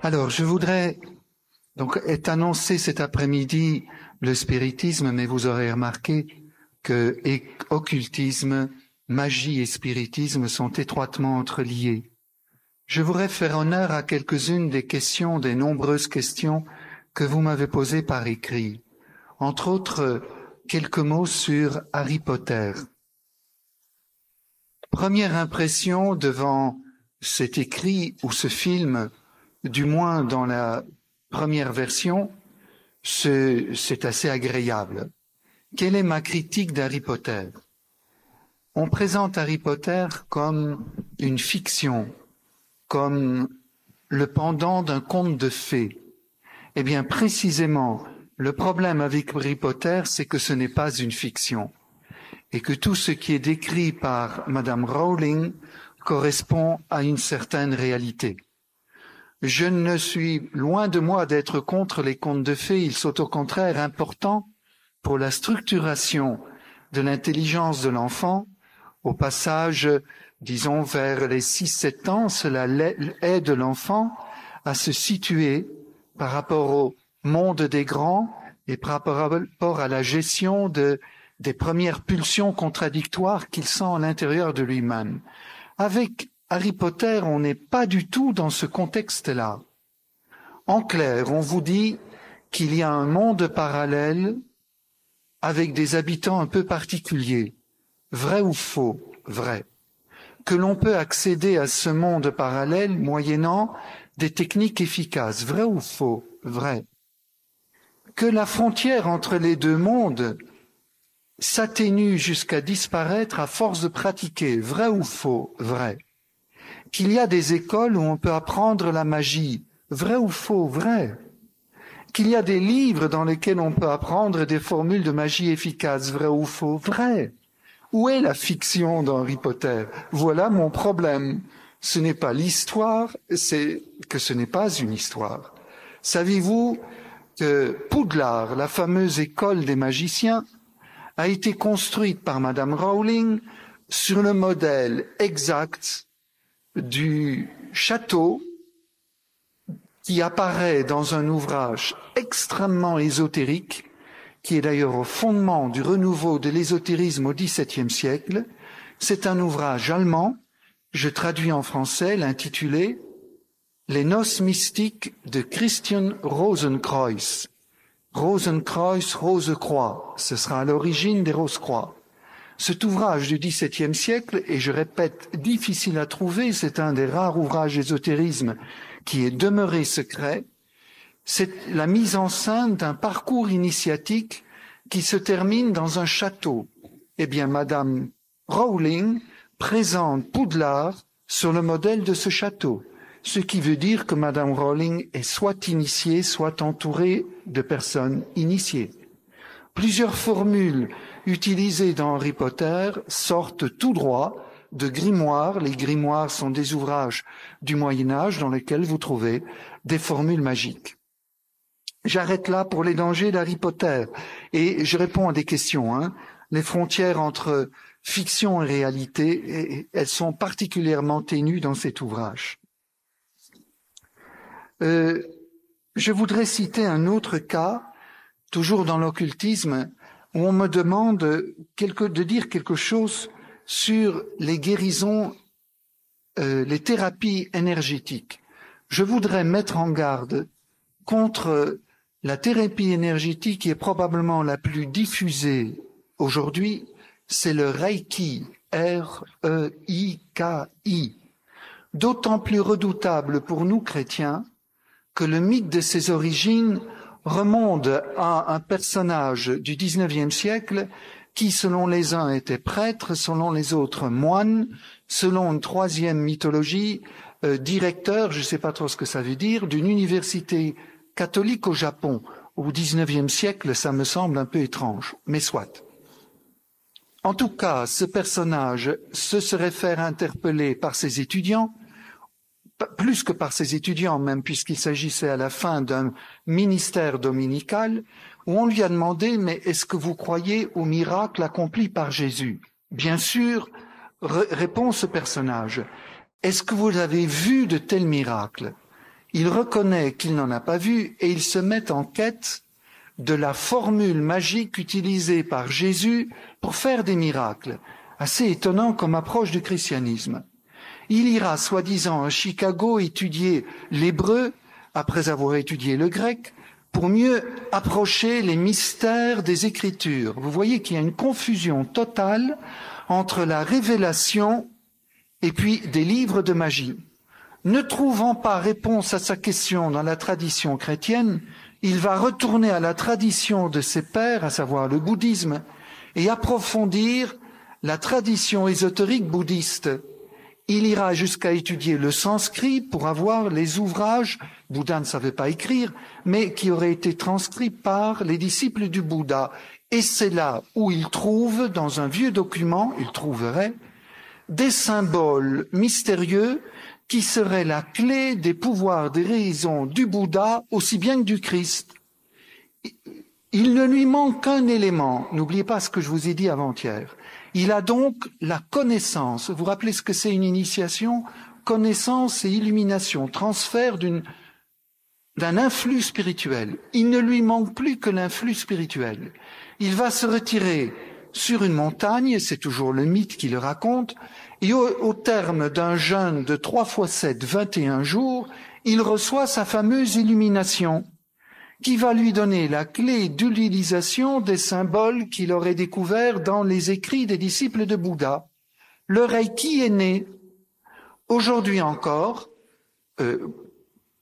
Alors, je voudrais donc est annoncé cet après-midi le spiritisme, mais vous aurez remarqué que occultisme, magie et spiritisme sont étroitement entreliés. Je voudrais faire honneur à quelques-unes des questions, des nombreuses questions que vous m'avez posées par écrit. Entre autres, quelques mots sur Harry Potter. Première impression devant cet écrit ou ce film, du moins dans la première version, c'est assez agréable. Quelle est ma critique d'Harry Potter? On présente Harry Potter comme une fiction, comme le pendant d'un conte de fées. Eh bien, précisément, le problème avec Harry Potter, c'est que ce n'est pas une fiction et que tout ce qui est décrit par Madame Rowling correspond à une certaine réalité. Je ne suis loin de moi d'être contre les contes de fées, ils sont au contraire importants pour la structuration de l'intelligence de l'enfant. Au passage, disons, vers les 6-7 ans, cela aide l'enfant à se situer par rapport au monde des grands et par rapport à la gestion des premières pulsions contradictoires qu'il sent à l'intérieur de lui-même. Avec Harry Potter, on n'est pas du tout dans ce contexte-là. En clair, on vous dit qu'il y a un monde parallèle avec des habitants un peu particuliers. Vrai ou faux? Vrai. Que l'on peut accéder à ce monde parallèle moyennant des techniques efficaces. Vrai ou faux? Vrai. Que la frontière entre les deux mondes s'atténue jusqu'à disparaître à force de pratiquer. Vrai ou faux? Vrai. Qu'il y a des écoles où on peut apprendre la magie. Vrai ou faux? Vrai. Qu'il y a des livres dans lesquels on peut apprendre des formules de magie efficaces. Vrai ou faux? Vrai. Où est la fiction dans Harry Potter? Voilà mon problème. Ce n'est pas l'histoire, c'est que ce n'est pas une histoire. Savez-vous que Poudlard, la fameuse école des magiciens, a été construite par Madame Rowling sur le modèle exact du château qui apparaît dans un ouvrage extrêmement ésotérique, qui est d'ailleurs au fondement du renouveau de l'ésotérisme au XVIIe siècle. C'est un ouvrage allemand, je traduis en français l'intitulé « Les noces mystiques de Christian Rosenkreuz ». Rosenkreuz, Rose-Croix, ce sera à l'origine des Rose-Croix. Cet ouvrage du XVIIe siècle, et je répète, difficile à trouver, c'est un des rares ouvrages d'ésotérisme qui est demeuré secret, c'est la mise en scène d'un parcours initiatique qui se termine dans un château. Eh bien, Madame Rowling présente Poudlard sur le modèle de ce château, ce qui veut dire que Madame Rowling est soit initiée, soit entourée de personnes initiées. Plusieurs formules utilisées dans Harry Potter sortent tout droit de grimoires. Les grimoires sont des ouvrages du Moyen-Âge dans lesquels vous trouvez des formules magiques. J'arrête là pour les dangers d'Harry Potter et je réponds à des questions. Les frontières entre fiction et réalité, elles sont particulièrement ténues dans cet ouvrage. Je voudrais citer un autre cas, toujours dans l'occultisme, où on me demande de dire quelque chose sur les guérisons, les thérapies énergétiques. Je voudrais mettre en garde contre la thérapie énergétique qui est probablement la plus diffusée aujourd'hui, c'est le Reiki, R-E-I-K-I, d'autant plus redoutable pour nous chrétiens que le mythe de ses origines remonte à un personnage du XIXe siècle qui, selon les uns, était prêtre, selon les autres, moine, selon une troisième mythologie, directeur, je ne sais pas trop ce que ça veut dire, d'une université catholique au Japon. Au XIXe siècle, ça me semble un peu étrange, mais soit. En tout cas, ce personnage se serait fait interpeller par ses étudiants, plus que par ses étudiants même, puisqu'il s'agissait à la fin d'un ministère dominical, où on lui a demandé « Mais est-ce que vous croyez au miracle accompli par Jésus ?» Bien sûr, répond ce personnage. « Est-ce que vous avez vu de tels miracles ?» Il reconnaît qu'il n'en a pas vu et il se met en quête de la formule magique utilisée par Jésus pour faire des miracles. Assez étonnant comme approche du christianisme. Il ira, soi-disant, à Chicago étudier l'hébreu, après avoir étudié le grec, pour mieux approcher les mystères des Écritures. Vous voyez qu'il y a une confusion totale entre la révélation et puis des livres de magie. Ne trouvant pas réponse à sa question dans la tradition chrétienne, il va retourner à la tradition de ses pères, à savoir le bouddhisme, et approfondir la tradition ésotérique bouddhiste. Il ira jusqu'à étudier le sanskrit pour avoir les ouvrages, Bouddha ne savait pas écrire, mais qui auraient été transcrits par les disciples du Bouddha. Et c'est là où il trouve, dans un vieux document, il trouverait des symboles mystérieux qui seraient la clé des pouvoirs des raisons du Bouddha aussi bien que du Christ. Il ne lui manque qu'un élément, n'oubliez pas ce que je vous ai dit avant-hier. Il a donc la connaissance. Vous vous rappelez ce que c'est une initiation? Connaissance et illumination, transfert d'un influx spirituel. Il ne lui manque plus que l'influx spirituel. Il va se retirer sur une montagne, c'est toujours le mythe qui le raconte, et au terme d'un jeûne de 3 x 7, 21 jours, il reçoit sa fameuse illumination, qui va lui donner la clé d'utilisation des symboles qu'il aurait découverts dans les écrits des disciples de Bouddha. Le Reiki est né. Aujourd'hui encore,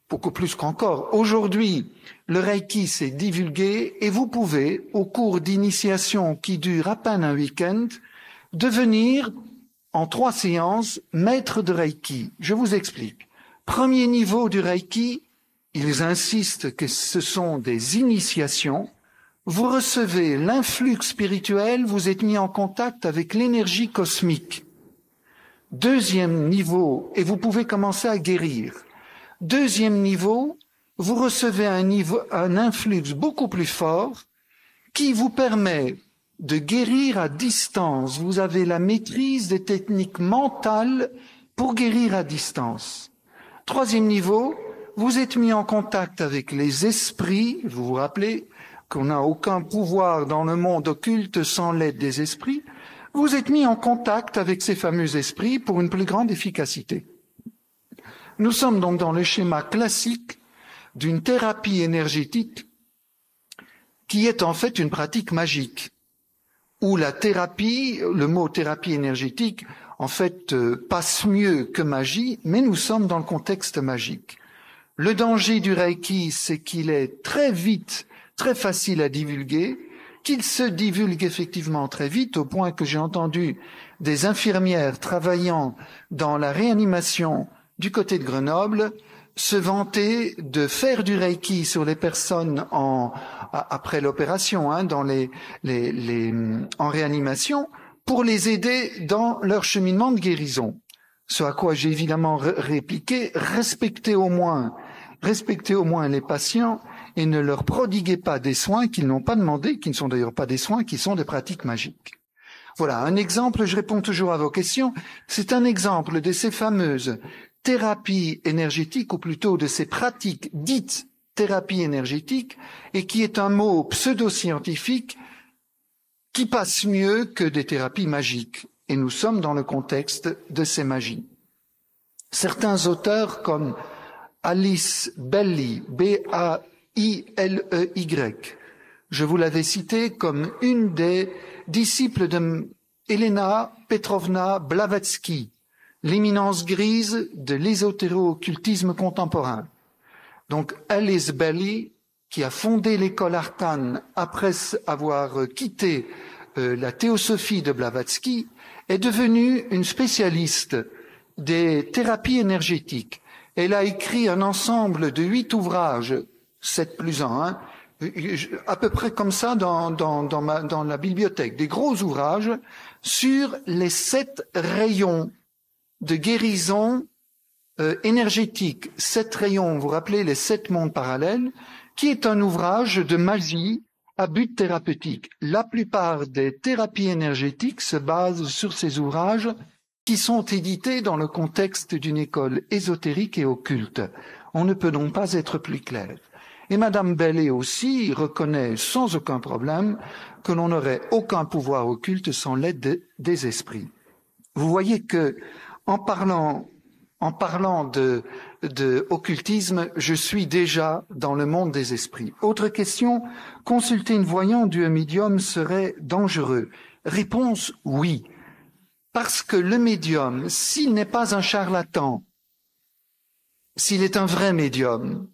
beaucoup plus qu'encore, aujourd'hui, le Reiki s'est divulgué et vous pouvez, au cours d'initiation qui dure à peine un week-end, devenir, en 3 séances, maître de Reiki. Je vous explique. Premier niveau du Reiki, ils insistent que ce sont des initiations. Vous recevez l'influx spirituel, vous êtes mis en contact avec l'énergie cosmique. Deuxième niveau, et vous pouvez commencer à guérir. Deuxième niveau, vous recevez un influx beaucoup plus fort qui vous permet de guérir à distance. Vous avez la maîtrise des techniques mentales pour guérir à distance. Troisième niveau, vous êtes mis en contact avec les esprits. Vous vous rappelez qu'on n'a aucun pouvoir dans le monde occulte sans l'aide des esprits. Vous êtes mis en contact avec ces fameux esprits pour une plus grande efficacité. Nous sommes donc dans le schéma classique d'une thérapie énergétique qui est en fait une pratique magique, où la thérapie, le mot thérapie énergétique, en fait, passe mieux que magie, mais nous sommes dans le contexte magique. Le danger du Reiki, c'est qu'il est très vite, très facile à divulguer, qu'il se divulgue effectivement très vite, au point que j'ai entendu des infirmières travaillant dans la réanimation du côté de Grenoble se vanter de faire du Reiki sur les personnes après l'opération, en réanimation, pour les aider dans leur cheminement de guérison. Ce à quoi j'ai évidemment répliqué, respectez au moins les patients et ne leur prodiguez pas des soins qu'ils n'ont pas demandé, qui ne sont d'ailleurs pas des soins, qui sont des pratiques magiques. Voilà, un exemple, je réponds toujours à vos questions, c'est un exemple de ces fameuses thérapies énergétiques, ou plutôt de ces pratiques dites thérapie énergétique, et qui est un mot pseudo-scientifique qui passe mieux que des thérapies magiques. Et nous sommes dans le contexte de ces magies. Certains auteurs comme Alice Bailey, B-A-I-L-E-Y, je vous l'avais cité comme une des disciples de Elena Petrovna Blavatsky, l'éminence grise de l'ésotéro-occultisme contemporain. Donc Alice Bailey, qui a fondé l'école Arcane après avoir quitté la théosophie de Blavatsky, est devenue une spécialiste des thérapies énergétiques. Elle a écrit un ensemble de 8 ouvrages, 7 plus 1, à peu près comme ça dans la bibliothèque, des gros ouvrages sur les 7 rayons de guérison énergétique. 7 rayons, vous vous rappelez les 7 mondes parallèles, qui est un ouvrage de magie à but thérapeutique. La plupart des thérapies énergétiques se basent sur ces ouvrages qui sont édités dans le contexte d'une école ésotérique et occulte. On ne peut donc pas être plus clair. Et Madame Bailey aussi reconnaît sans aucun problème que l'on n'aurait aucun pouvoir occulte sans l'aide des esprits. Vous voyez que, en parlant de occultisme, je suis déjà dans le monde des esprits. Autre question, consulter une voyante ou un médium serait dangereux? Réponse, oui. Parce que le médium, s'il n'est pas un charlatan, s'il est un vrai médium,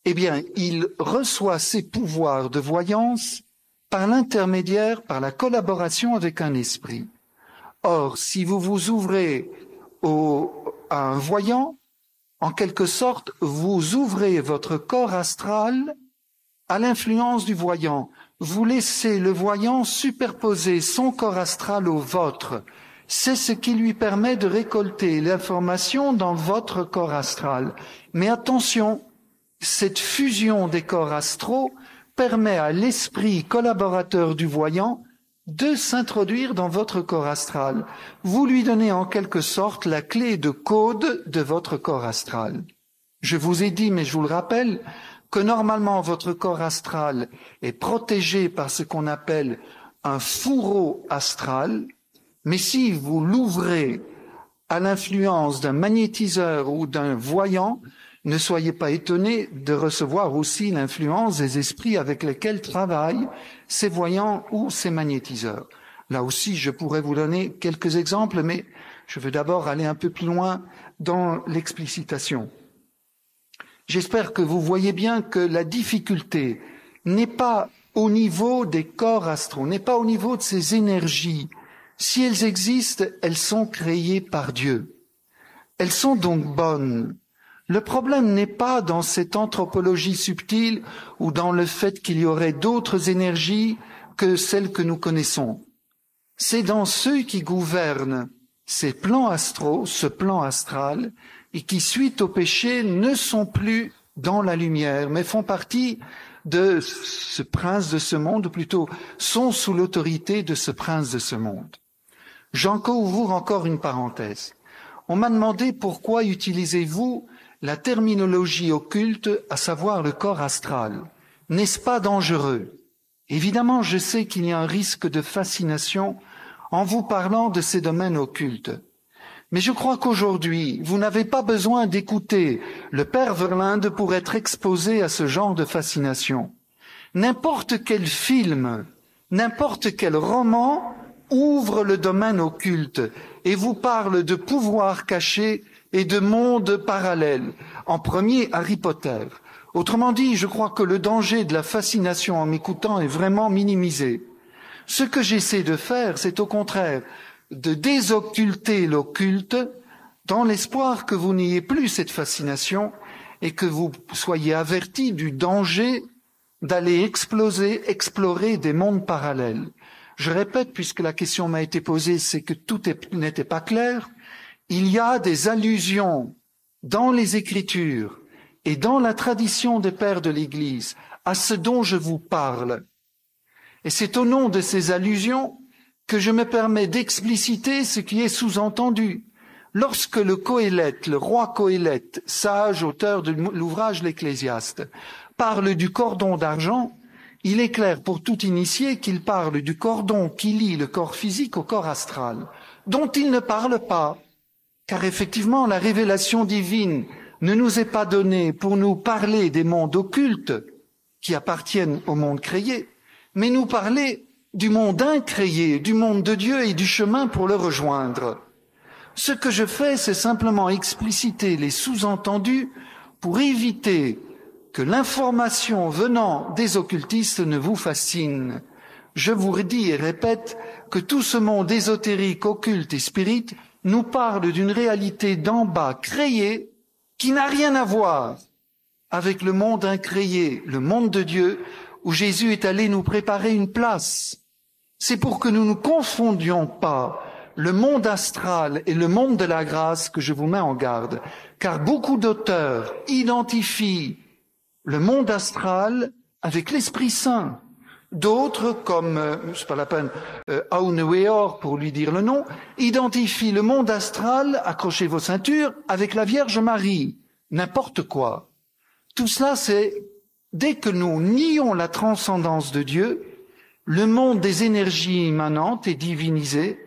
eh bien, il reçoit ses pouvoirs de voyance par l'intermédiaire, par la collaboration avec un esprit. Or, si vous vous ouvrez à un voyant, en quelque sorte, vous ouvrez votre corps astral à l'influence du voyant. Vous laissez le voyant superposer son corps astral au vôtre. C'est ce qui lui permet de récolter l'information dans votre corps astral. Mais attention, cette fusion des corps astraux permet à l'esprit collaborateur du voyant de s'introduire dans votre corps astral. Vous lui donnez en quelque sorte la clé de code de votre corps astral. Je vous ai dit, mais je vous le rappelle, que normalement votre corps astral est protégé par ce qu'on appelle un fourreau astral, mais si vous l'ouvrez à l'influence d'un magnétiseur ou d'un voyant, ne soyez pas étonnés de recevoir aussi l'influence des esprits avec lesquels travaillent ces voyants ou ces magnétiseurs. Là aussi, je pourrais vous donner quelques exemples, mais je veux d'abord aller un peu plus loin dans l'explicitation. J'espère que vous voyez bien que la difficulté n'est pas au niveau des corps astraux, n'est pas au niveau de ces énergies. Si elles existent, elles sont créées par Dieu. Elles sont donc bonnes. Le problème n'est pas dans cette anthropologie subtile ou dans le fait qu'il y aurait d'autres énergies que celles que nous connaissons. C'est dans ceux qui gouvernent ces plans astraux, ce plan astral, et qui, suite au péché, ne sont plus dans la lumière, mais font partie de ce prince de ce monde, ou plutôt sont sous l'autorité de ce prince de ce monde. J'ouvre encore une parenthèse. On m'a demandé pourquoi utilisez-vous la terminologie occulte, à savoir le corps astral. N'est-ce pas dangereux? Évidemment, je sais qu'il y a un risque de fascination en vous parlant de ces domaines occultes. Mais je crois qu'aujourd'hui, vous n'avez pas besoin d'écouter le père Verlinde pour être exposé à ce genre de fascination. N'importe quel film, n'importe quel roman ouvre le domaine occulte et vous parle de pouvoirs cachés et de mondes parallèles. En premier, Harry Potter. Autrement dit, je crois que le danger de la fascination en m'écoutant est vraiment minimisé. Ce que j'essaie de faire, c'est au contraire de désocculter l'occulte dans l'espoir que vous n'ayez plus cette fascination et que vous soyez avertis du danger d'aller explorer des mondes parallèles. Je répète, puisque la question m'a été posée, c'est que tout n'était pas clair. Il y a des allusions dans les Écritures et dans la tradition des pères de l'Église à ce dont je vous parle. Et c'est au nom de ces allusions que je me permets d'expliciter ce qui est sous-entendu. Lorsque le Qoélète, le roi Qoélète, sage auteur de l'ouvrage L'Ecclésiaste, parle du cordon d'argent, il est clair pour tout initié qu'il parle du cordon qui lie le corps physique au corps astral, dont il ne parle pas. Car effectivement, la révélation divine ne nous est pas donnée pour nous parler des mondes occultes qui appartiennent au monde créé, mais nous parler du monde incréé, du monde de Dieu et du chemin pour le rejoindre. Ce que je fais, c'est simplement expliciter les sous-entendus pour éviter que l'information venant des occultistes ne vous fascine. Je vous redis et répète que tout ce monde ésotérique, occulte et spirit nous parle d'une réalité d'en bas créée qui n'a rien à voir avec le monde incréé, le monde de Dieu, où Jésus est allé nous préparer une place. C'est pour que nous ne confondions pas le monde astral et le monde de la grâce que je vous mets en garde, car beaucoup d'auteurs identifient le monde astral avec l'Esprit Saint. D'autres, comme, c'est pas la peine, Auneweor, pour lui dire le nom, identifient le monde astral, accrochez vos ceintures, avec la Vierge Marie. n'importe quoi. Tout cela, c'est dès que nous nions la transcendance de Dieu, le monde des énergies immanentes et divinisées,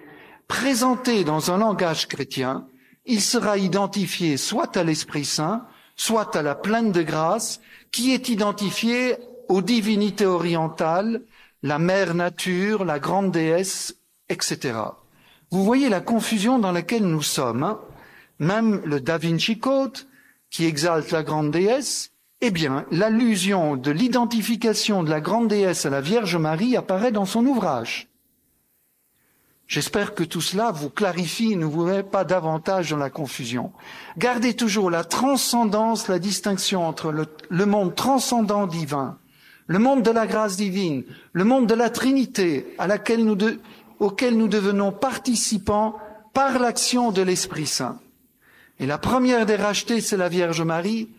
présenté dans un langage chrétien, il sera identifié soit à l'Esprit Saint, soit à la pleine de grâce, qui est identifié aux divinités orientales, la mère nature, la grande déesse, etc. Vous voyez la confusion dans laquelle nous sommes, hein? Même le Da Vinci Code, qui exalte la grande déesse, eh bien, l'allusion de l'identification de la grande déesse à la Vierge Marie apparaît dans son ouvrage. J'espère que tout cela vous clarifie et ne vous met pas davantage dans la confusion. Gardez toujours la transcendance, la distinction entre le monde transcendant divin, le monde de la grâce divine, le monde de la Trinité, auquel nous devenons participants par l'action de l'Esprit Saint. Et la première des rachetées, c'est la Vierge Marie,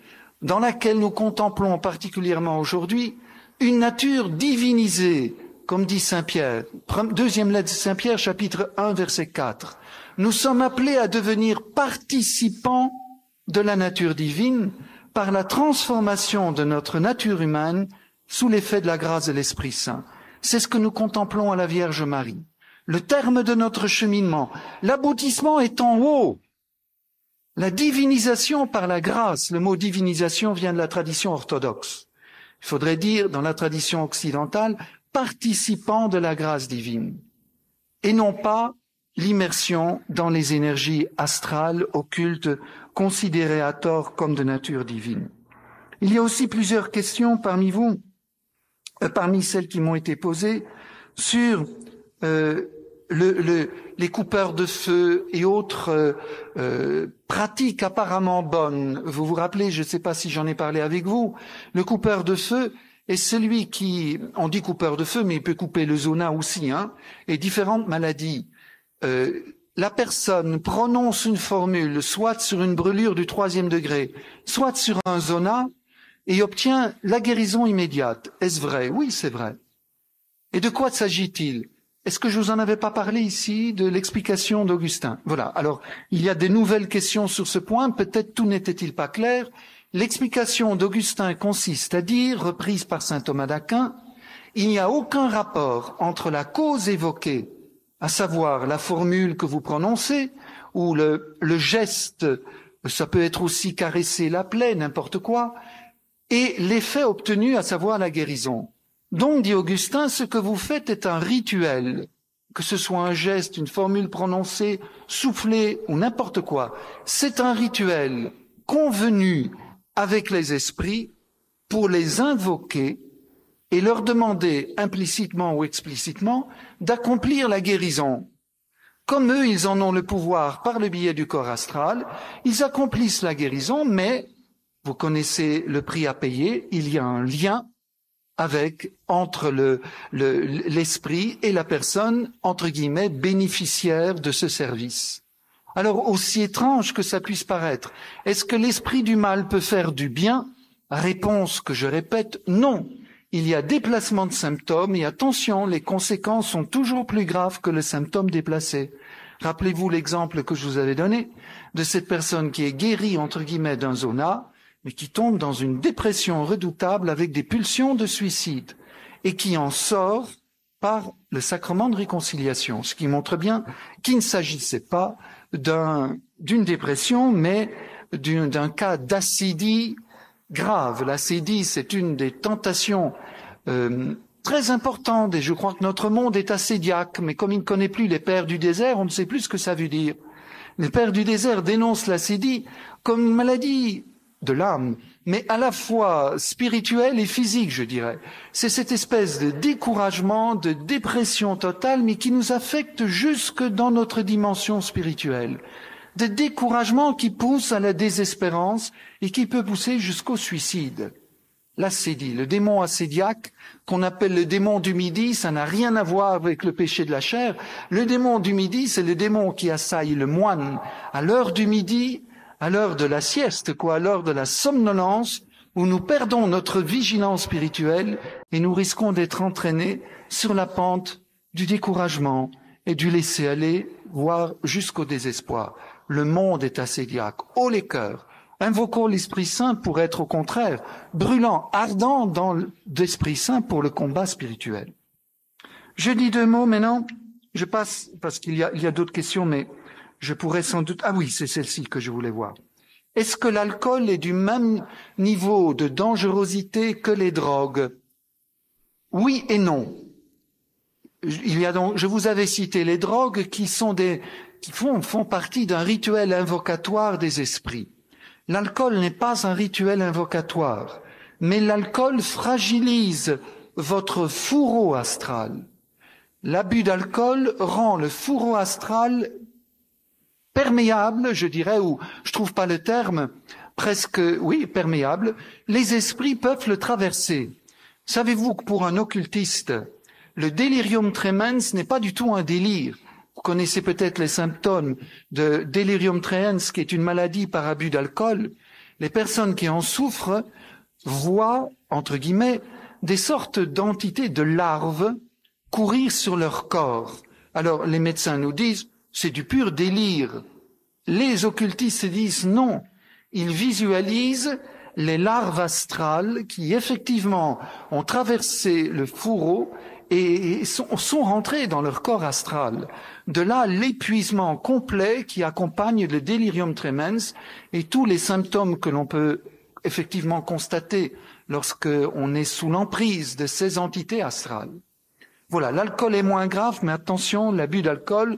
dans laquelle nous contemplons particulièrement aujourd'hui une nature divinisée, comme dit Saint Pierre, deuxième lettre de Saint Pierre, chapitre 1, verset 4. Nous sommes appelés à devenir participants de la nature divine par la transformation de notre nature humaine sous l'effet de la grâce de l'Esprit Saint. C'est ce que nous contemplons à la Vierge Marie. Le terme de notre cheminement, l'aboutissement est en haut. La divinisation par la grâce, le mot divinisation vient de la tradition orthodoxe. Il faudrait dire, dans la tradition occidentale, participant de la grâce divine, et non pas l'immersion dans les énergies astrales, occultes, considérées à tort comme de nature divine. Il y a aussi plusieurs questions parmi celles qui m'ont été posées, sur les coupeurs de feu et autres pratiques apparemment bonnes. Vous vous rappelez, je ne sais pas si j'en ai parlé avec vous, le coupeur de feu est celui qui, on dit coupeur de feu, mais il peut couper le zona aussi, hein, et différentes maladies. La personne prononce une formule, soit sur une brûlure du 3e degré, soit sur un zona, et obtient la guérison immédiate. Est-ce vrai? Oui, c'est vrai. Et de quoi s'agit-il? Est-ce que je vous en avais pas parlé ici de l'explication d'Augustin? Voilà. Alors, il y a des nouvelles questions sur ce point. Peut-être tout n'était-il pas clair. L'explication d'Augustin consiste à dire, reprise par saint Thomas d'Aquin, il n'y a aucun rapport entre la cause évoquée, à savoir la formule que vous prononcez, ou le geste, ça peut être aussi caresser la plaie, n'importe quoi, et l'effet obtenu, à savoir la guérison. Donc, dit Augustin, ce que vous faites est un rituel, que ce soit un geste, une formule prononcée, soufflée ou n'importe quoi. C'est un rituel convenu avec les esprits pour les invoquer et leur demander implicitement ou explicitement d'accomplir la guérison. Comme eux, ils en ont le pouvoir par le biais du corps astral, ils accomplissent la guérison, mais vous connaissez le prix à payer, il y a un lien entre l'esprit et la personne, entre guillemets, bénéficiaire de ce service. Alors, aussi étrange que ça puisse paraître, est-ce que l'esprit du mal peut faire du bien? Réponse que je répète, non. Il y a déplacement de symptômes et attention, les conséquences sont toujours plus graves que le symptôme déplacé. Rappelez-vous l'exemple que je vous avais donné de cette personne qui est guérie, entre guillemets, d'un zona, mais qui tombe dans une dépression redoutable avec des pulsions de suicide et qui en sort par le sacrement de réconciliation, ce qui montre bien qu'il ne s'agissait pas d'une dépression, mais d'un cas d'acédie grave. L'acédie, c'est une des tentations très importantes, et je crois que notre monde est acédiaque, mais comme il ne connaît plus les pères du désert, on ne sait plus ce que ça veut dire. Les pères du désert dénoncent l'acédie comme une maladie de l'âme, mais à la fois spirituelle et physique, je dirais. C'est cette espèce de découragement, de dépression totale, mais qui nous affecte jusque dans notre dimension spirituelle. De découragement qui pousse à la désespérance et qui peut pousser jusqu'au suicide. L'acédie, le démon acédiaque, qu'on appelle le démon du midi, ça n'a rien à voir avec le péché de la chair. Le démon du midi, c'est le démon qui assaille le moine à l'heure du midi, à l'heure de la sieste, à l'heure de la somnolence, où nous perdons notre vigilance spirituelle et nous risquons d'être entraînés sur la pente du découragement et du laisser-aller, voire jusqu'au désespoir. Le monde est acédiaque. Haut les cœurs, Invoquons l'Esprit Saint pour être au contraire brûlant, ardent dans l'Esprit Saint pour le combat spirituel. Je dis 2 mots maintenant, je passe parce qu'il y a d'autres questions, mais je pourrais sans doute... Ah oui, c'est celle-ci que je voulais voir. Est-ce que l'alcool est du même niveau de dangerosité que les drogues? Oui et non. Je vous avais cité les drogues qui font partie d'un rituel invocatoire des esprits. L'alcool n'est pas un rituel invocatoire, mais l'alcool fragilise votre fourreau astral. L'abus d'alcool rend le fourreau astral perméable, je dirais, ou je trouve pas le terme, presque, oui, perméable. Les esprits peuvent le traverser. Savez-vous que pour un occultiste, le delirium tremens n'est pas du tout un délire? Vous connaissez peut-être les symptômes de delirium tremens, qui est une maladie par abus d'alcool. Les personnes qui en souffrent voient, entre guillemets, des sortes d'entités, de larves, courir sur leur corps. Alors, les médecins nous disent, c'est du pur délire. Les occultistes disent non. Ils visualisent les larves astrales qui, effectivement, ont traversé le fourreau et sont rentrées dans leur corps astral. De là, l'épuisement complet qui accompagne le delirium tremens et tous les symptômes que l'on peut effectivement constater lorsqu'on est sous l'emprise de ces entités astrales. Voilà, l'alcool est moins grave, mais attention, l'abus d'alcool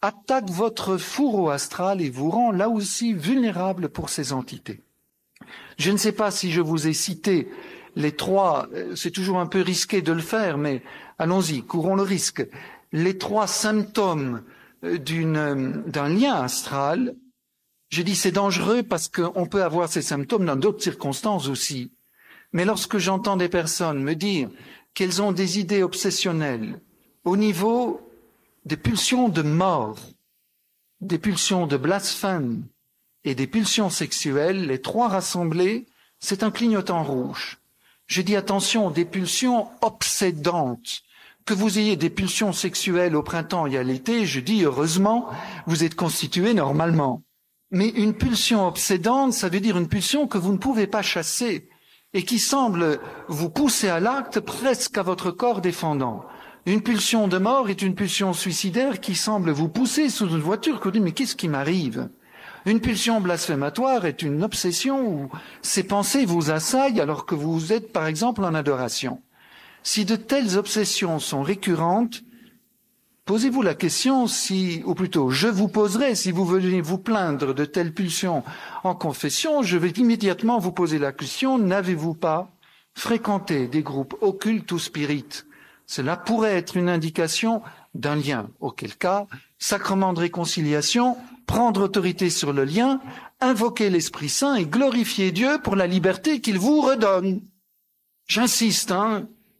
attaque votre fourreau astral et vous rend là aussi vulnérable pour ces entités. Je ne sais pas si je vous ai cité les 3, c'est toujours un peu risqué de le faire, mais allons-y, courons le risque. Les 3 symptômes d'un lien astral. Je dis c'est dangereux parce qu'on peut avoir ces symptômes dans d'autres circonstances aussi. Mais lorsque j'entends des personnes me dire qu'elles ont des idées obsessionnelles au niveau des pulsions de mort, des pulsions de blasphème et des pulsions sexuelles, les 3 rassemblées, c'est un clignotant rouge. Je dis attention, des pulsions obsédantes. Que vous ayez des pulsions sexuelles au printemps et à l'été, je dis heureusement, vous êtes constitué normalement. Mais une pulsion obsédante, ça veut dire une pulsion que vous ne pouvez pas chasser et qui semble vous pousser à l'acte presque à votre corps défendant. Une pulsion de mort est une pulsion suicidaire qui semble vous pousser sous une voiture que vous dites « mais qu'est-ce qui m'arrive ?» Une pulsion blasphématoire est une obsession où ces pensées vous assaillent alors que vous êtes par exemple en adoration. Si de telles obsessions sont récurrentes, posez-vous la question ou plutôt, je vous poserai, si vous venez vous plaindre de telles pulsions en confession, je vais immédiatement vous poser la question, n'avez-vous pas fréquenté des groupes occultes ou spirites? Cela pourrait être une indication d'un lien, auquel cas, sacrement de réconciliation, prendre autorité sur le lien, invoquer l'Esprit Saint et glorifier Dieu pour la liberté qu'il vous redonne. J'insiste,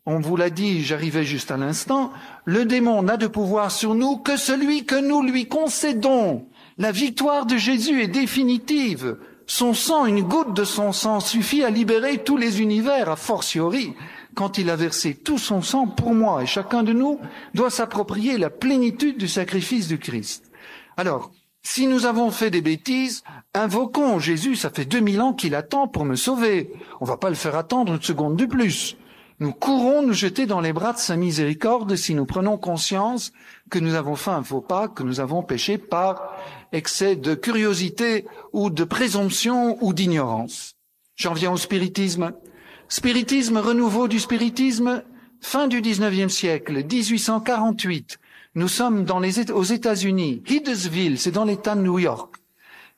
on vous l'a dit, j'arrivais juste à l'instant, le démon n'a de pouvoir sur nous que celui que nous lui concédons. La victoire de Jésus est définitive. Son sang, une goutte de son sang suffit à libérer tous les univers, a fortiori, quand il a versé tout son sang pour moi. Et chacun de nous doit s'approprier la plénitude du sacrifice du Christ. Alors, si nous avons fait des bêtises, invoquons Jésus, ça fait 2000 ans qu'il attend pour me sauver. On va pas le faire attendre une seconde de plus. Nous courons nous jeter dans les bras de sa miséricorde si nous prenons conscience que nous avons fait un faux pas, que nous avons péché par excès de curiosité ou de présomption ou d'ignorance. J'en viens au spiritisme. Spiritisme, renouveau du spiritisme, fin du 19e siècle, 1848. Nous sommes aux États-Unis, Hydesville, c'est dans l'État de New York.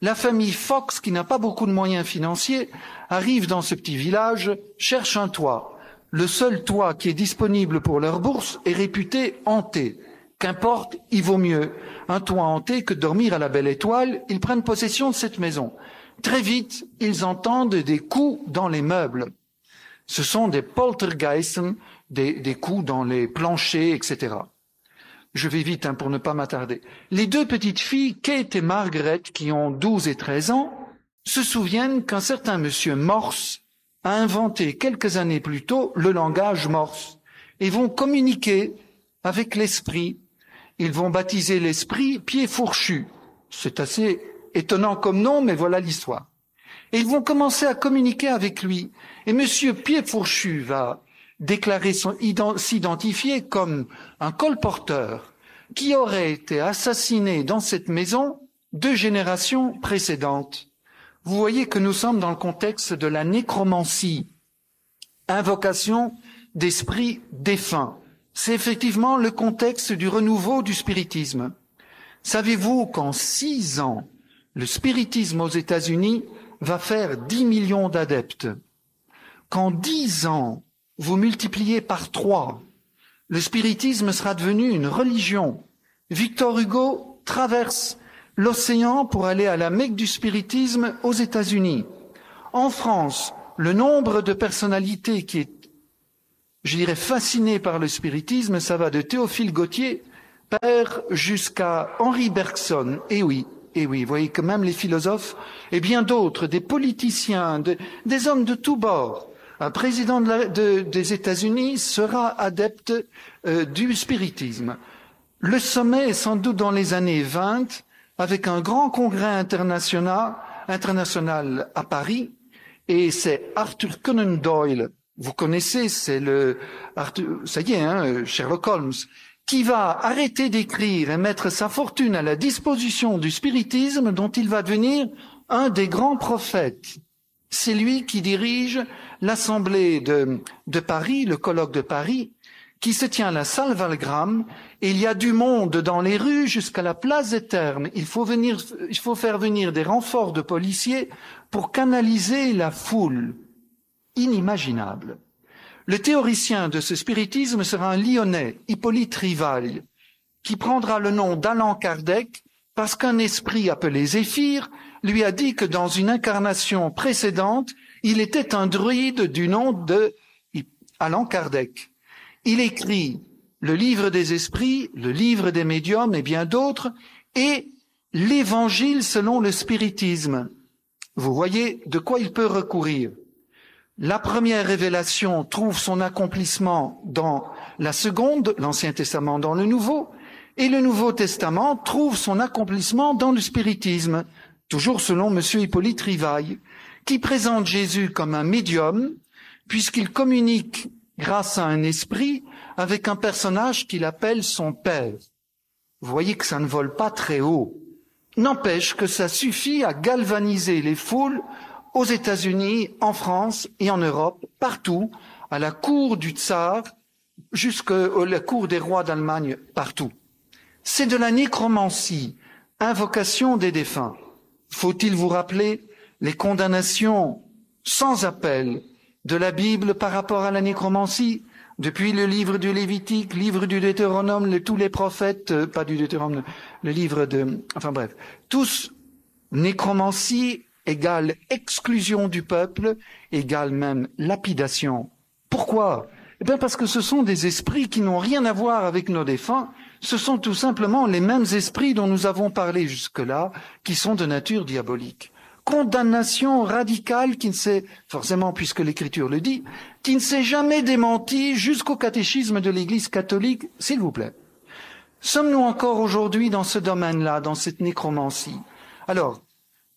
La famille Fox, qui n'a pas beaucoup de moyens financiers, arrive dans ce petit village, cherche un toit. Le seul toit qui est disponible pour leur bourse est réputé hanté. Qu'importe, il vaut mieux un toit hanté que dormir à la belle étoile. Ils prennent possession de cette maison. Très vite, ils entendent des coups dans les meubles. Ce sont des poltergeists, des coups dans les planchers, etc. Je vais vite pour ne pas m'attarder. Les 2 petites filles, Kate et Margaret, qui ont 12 et 13 ans, se souviennent qu'un certain monsieur Morse a inventé quelques années plus tôt le langage Morse et vont communiquer avec l'esprit. Ils vont baptiser l'esprit Pied Fourchu. C'est assez étonnant comme nom, mais voilà l'histoire. Et ils vont commencer à communiquer avec lui. Et Monsieur Pied Fourchu va s'identifier comme un colporteur qui aurait été assassiné dans cette maison 2 générations précédentes. Vous voyez que nous sommes dans le contexte de la nécromancie, invocation d'esprits défunts. C'est effectivement le contexte du renouveau du spiritisme. Savez-vous qu'en 6 ans, le spiritisme aux États-Unis va faire 10 millions d'adeptes? Qu'en 10 ans, vous multipliez par 3, le spiritisme sera devenu une religion. Victor Hugo traverse l'océan pour aller à la Mecque du spiritisme aux États-Unis. En France, le nombre de personnalités qui est, je dirais, fasciné par le spiritisme, ça va de Théophile Gautier, père, jusqu'à Henri Bergson. Et oui, vous voyez que même les philosophes et bien d'autres, des politiciens, des hommes de tous bords. Un président des États-Unis sera adepte du spiritisme. Le sommet est sans doute dans les années 20, avec un grand congrès international à Paris, et c'est Arthur Conan Doyle, vous connaissez, c'est ça y est, Sherlock Holmes, qui va arrêter d'écrire et mettre sa fortune à la disposition du spiritisme dont il va devenir un des grands prophètes. C'est lui qui dirige l'Assemblée de Paris, le colloque de Paris, qui se tient à la salle Valgram, et il y a du monde dans les rues jusqu'à la place des Thermes. Il faut faire venir des renforts de policiers pour canaliser la foule. Inimaginable. Le théoricien de ce spiritisme sera un Lyonnais, Hippolyte Rivail, qui prendra le nom d'Allan Kardec parce qu'un esprit appelé Zéphyr lui a dit que dans une incarnation précédente, il était un druide du nom de Allan Kardec. Il écrit le livre des esprits, le livre des médiums et bien d'autres, et l'évangile selon le spiritisme. Vous voyez de quoi il peut recourir. La première révélation trouve son accomplissement dans la seconde, l'Ancien Testament dans le Nouveau, et le Nouveau Testament trouve son accomplissement dans le spiritisme, toujours selon M. Hippolyte Rivail, qui présente Jésus comme un médium, puisqu'il communique grâce à un esprit avec un personnage qu'il appelle son père. Vous voyez que ça ne vole pas très haut. N'empêche que ça suffit à galvaniser les foules aux États-Unis, en France et en Europe, partout, à la cour du tsar, jusqu'à la cour des rois d'Allemagne, partout. C'est de la nécromancie, invocation des défunts. Faut-il vous rappeler les condamnations sans appel de la Bible par rapport à la nécromancie, depuis le livre du Lévitique, livre du Deutéronome, tous les prophètes, pas du Deutéronome, le livre tous, nécromancie égale exclusion du peuple, égale même lapidation. Pourquoi? Eh bien parce que ce sont des esprits qui n'ont rien à voir avec nos défunts, ce sont tout simplement les mêmes esprits dont nous avons parlé jusque-là, qui sont de nature diabolique. Condamnation radicale qui ne s'est, forcément puisque l'Écriture le dit, qui ne s'est jamais démentie jusqu'au catéchisme de l'Église catholique, s'il vous plaît. Sommes-nous encore aujourd'hui dans ce domaine-là, dans cette nécromancie? Alors,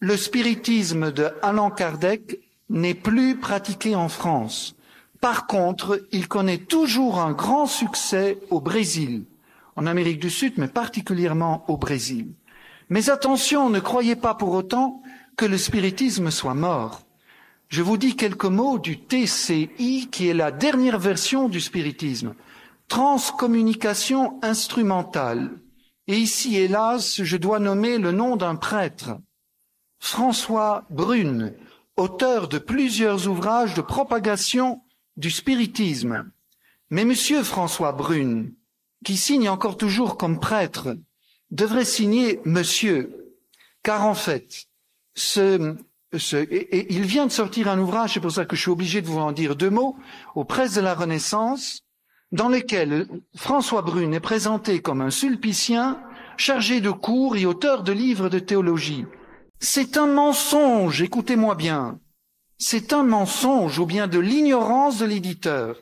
le spiritisme de Allan Kardec n'est plus pratiqué en France. Par contre, il connaît toujours un grand succès au Brésil, en Amérique du Sud, mais particulièrement au Brésil. Mais attention, ne croyez pas pour autant que le spiritisme soit mort. Je vous dis quelques mots du TCI, qui est la dernière version du spiritisme. Transcommunication instrumentale. Et ici, hélas, je dois nommer le nom d'un prêtre. François Brune, auteur de plusieurs ouvrages de propagation du spiritisme. Mais monsieur François Brune, qui signe encore toujours comme prêtre, devrait signer monsieur, car en fait, il vient de sortir un ouvrage, c'est pour ça que je suis obligé de vous en dire 2 mots, aux Presses de la Renaissance, dans lequel François Brune est présenté comme un sulpicien, chargé de cours et auteur de livres de théologie. C'est un mensonge, écoutez-moi bien, c'est un mensonge ou bien de l'ignorance de l'éditeur,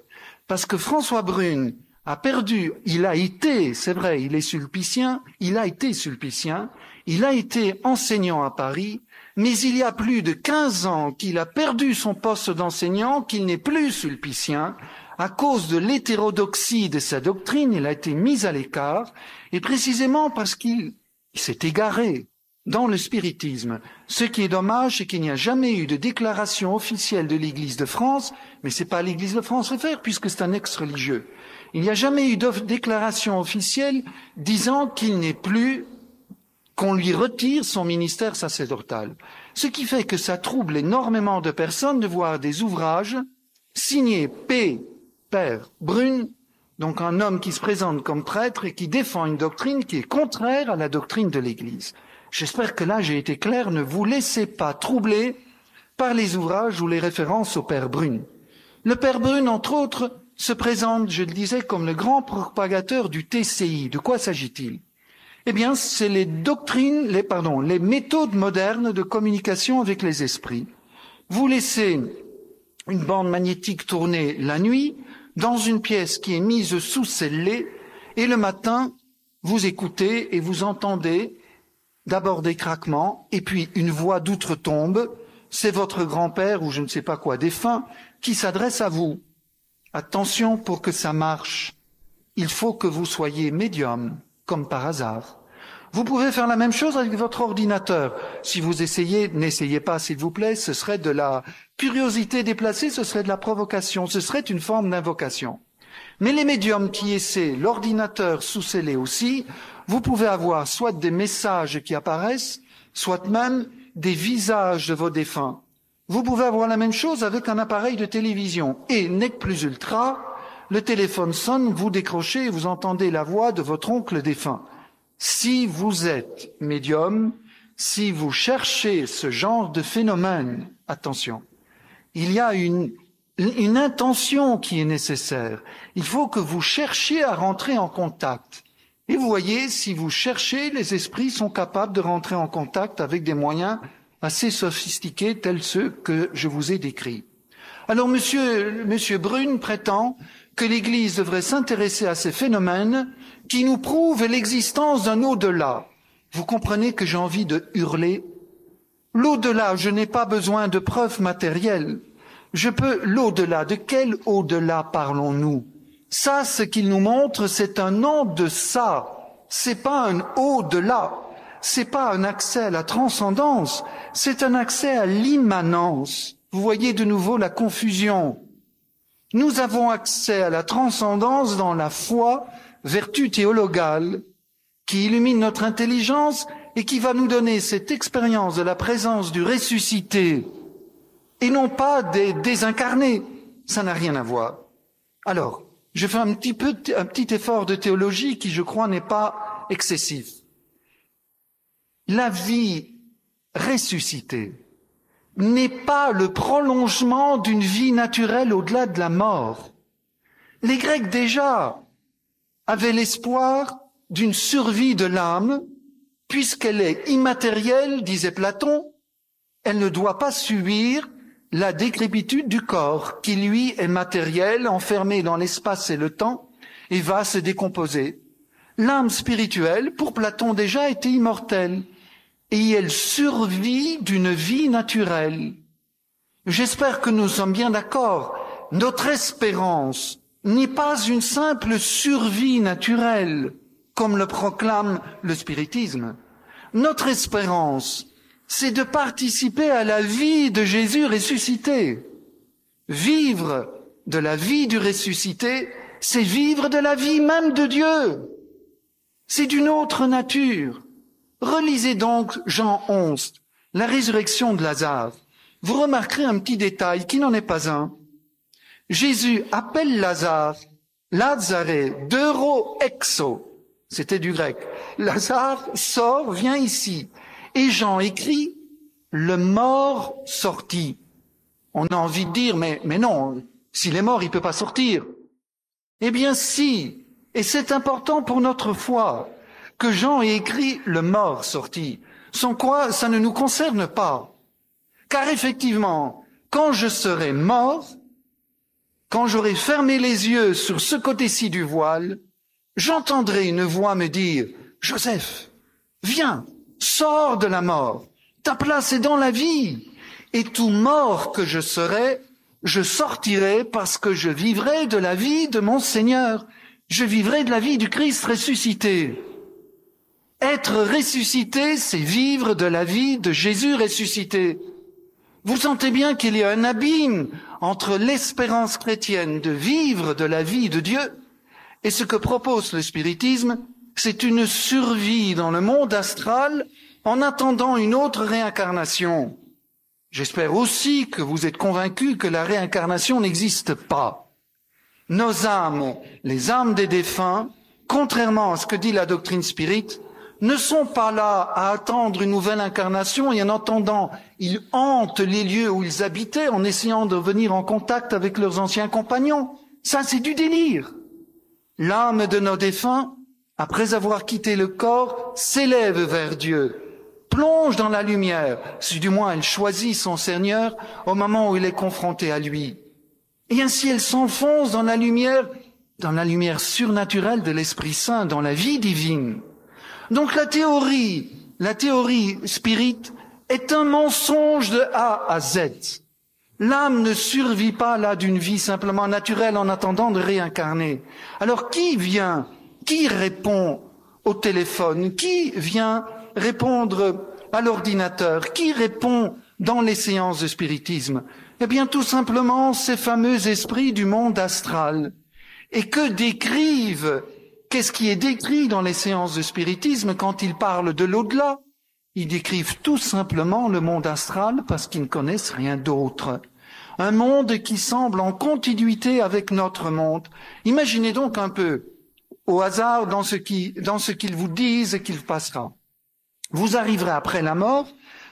parce que François Brune a perdu, il a été, c'est vrai, il est sulpicien, il a été sulpicien, il a été enseignant à Paris, Mais il y a plus de 15 ans qu'il a perdu son poste d'enseignant, qu'il n'est plus sulpicien. À cause de l'hétérodoxie de sa doctrine, il a été mis à l'écart, et précisément parce qu'il s'est égaré dans le spiritisme. Ce qui est dommage, c'est qu'il n'y a jamais eu de déclaration officielle de l'Église de France, mais c'est pas l'Église de France FR, puisque c'est un ex-religieux. Il n'y a jamais eu de déclaration officielle disant qu'il n'est plus, qu'on lui retire son ministère sacerdotal. Ce qui fait que ça trouble énormément de personnes de voir des ouvrages signés Père Brune, donc un homme qui se présente comme prêtre et qui défend une doctrine qui est contraire à la doctrine de l'Église. J'espère que là j'ai été clair, ne vous laissez pas troubler par les ouvrages ou les références au Père Brune. Le Père Brune, entre autres, se présente, je le disais, comme le grand propagateur du TCI. De quoi s'agit-il? Eh bien, c'est les méthodes modernes de communication avec les esprits. Vous laissez une bande magnétique tourner la nuit dans une pièce qui est mise sous scellé, et le matin, vous écoutez et vous entendez d'abord des craquements, et puis une voix d'outre-tombe. C'est votre grand-père ou je ne sais pas quoi défunt qui s'adresse à vous. Attention, pour que ça marche, il faut que vous soyez médium, comme par hasard. Vous pouvez faire la même chose avec votre ordinateur. Si vous essayez, n'essayez pas s'il vous plaît, ce serait de la curiosité déplacée, ce serait de la provocation, ce serait une forme d'invocation. Mais les médiums qui essaient l'ordinateur sous scellé aussi, vous pouvez avoir soit des messages qui apparaissent, soit même des visages de vos défunts. Vous pouvez avoir la même chose avec un appareil de télévision. Et, nec plus ultra, le téléphone sonne, vous décrochez et vous entendez la voix de votre oncle défunt. Si vous êtes médium, si vous cherchez ce genre de phénomène, attention, il y a une intention qui est nécessaire. Il faut que vous cherchiez à rentrer en contact. Et vous voyez, si vous cherchez, les esprits sont capables de rentrer en contact avec des moyens assez sophistiqués tels ceux que je vous ai décrits. Alors, Monsieur Brune prétend que l'Église devrait s'intéresser à ces phénomènes qui nous prouvent l'existence d'un au-delà. Vous comprenez que j'ai envie de hurler. L'au-delà, je n'ai pas besoin de preuves matérielles. L'au-delà, de quel au-delà parlons-nous? Ça, ce qu'il nous montre, c'est un en-deçà. C'est pas un au-delà. C'est pas un accès à la transcendance. C'est un accès à l'immanence. Vous voyez de nouveau la confusion. Nous avons accès à la transcendance dans la foi, vertu théologale, qui illumine notre intelligence et qui va nous donner cette expérience de la présence du ressuscité, et non pas des désincarnés. Ça n'a rien à voir. Alors, je fais un petit effort de théologie qui, je crois, n'est pas excessif. La vie ressuscitée n'est pas le prolongement d'une vie naturelle au-delà de la mort. Les Grecs déjà avaient l'espoir d'une survie de l'âme, puisqu'elle est immatérielle, disait Platon, elle ne doit pas subir la décrépitude du corps, qui lui est matériel, enfermé dans l'espace et le temps, et va se décomposer. L'âme spirituelle, pour Platon déjà, était immortelle, et elle survit d'une vie naturelle. J'espère que nous sommes bien d'accord. Notre espérance n'est pas une simple survie naturelle, comme le proclame le spiritisme. Notre espérance, c'est de participer à la vie de Jésus ressuscité. Vivre de la vie du ressuscité, c'est vivre de la vie même de Dieu. C'est d'une autre nature. Relisez donc Jean 11, la résurrection de Lazare. Vous remarquerez un petit détail qui n'en est pas un. Jésus appelle Lazare, Lazare, d'euro exo. C'était du grec. Lazare sort, vient ici. Et Jean écrit, le mort sortit. On a envie de dire, mais non, s'il est mort, il peut pas sortir. Eh bien si, et c'est important pour notre foi, que Jean ait écrit le mort sorti. Sans quoi, ça ne nous concerne pas. Car effectivement, quand je serai mort, quand j'aurai fermé les yeux sur ce côté-ci du voile, j'entendrai une voix me dire, Joseph, viens, sors de la mort, Ta place est dans la vie. Et tout mort que je serai, je sortirai parce que je vivrai de la vie de mon Seigneur. Je vivrai de la vie du Christ ressuscité. Être ressuscité, c'est vivre de la vie de Jésus ressuscité. Vous sentez bien qu'il y a un abîme entre l'espérance chrétienne de vivre de la vie de Dieu et ce que propose le spiritisme, c'est une survie dans le monde astral en attendant une autre réincarnation. J'espère aussi que vous êtes convaincus que la réincarnation n'existe pas. Nos âmes, les âmes des défunts, contrairement à ce que dit la doctrine spirite, ne sont pas là à attendre une nouvelle incarnation et en attendant, ils hantent les lieux où ils habitaient en essayant de venir en contact avec leurs anciens compagnons. Ça, c'est du délire. L'âme de nos défunts, après avoir quitté le corps, s'élève vers Dieu, plonge dans la lumière, si du moins elle choisit son Seigneur au moment où il est confronté à lui. Et ainsi elle s'enfonce dans la lumière surnaturelle de l'Esprit Saint, dans la vie divine. Donc la théorie spirite est un mensonge de A à Z. L'âme ne survit pas là d'une vie simplement naturelle en attendant de réincarner. Alors qui répond au téléphone? Qui vient répondre à l'ordinateur? Qui répond dans les séances de spiritisme? Eh bien, tout simplement, ces fameux esprits du monde astral. Et qu'est-ce qui est décrit dans les séances de spiritisme quand ils parlent de l'au-delà? Ils décrivent tout simplement le monde astral parce qu'ils ne connaissent rien d'autre. Un monde qui semble en continuité avec notre monde. Imaginez donc un peu, au hasard, dans ce qu'ils vous disent et qu'il passera. Vous arriverez après la mort.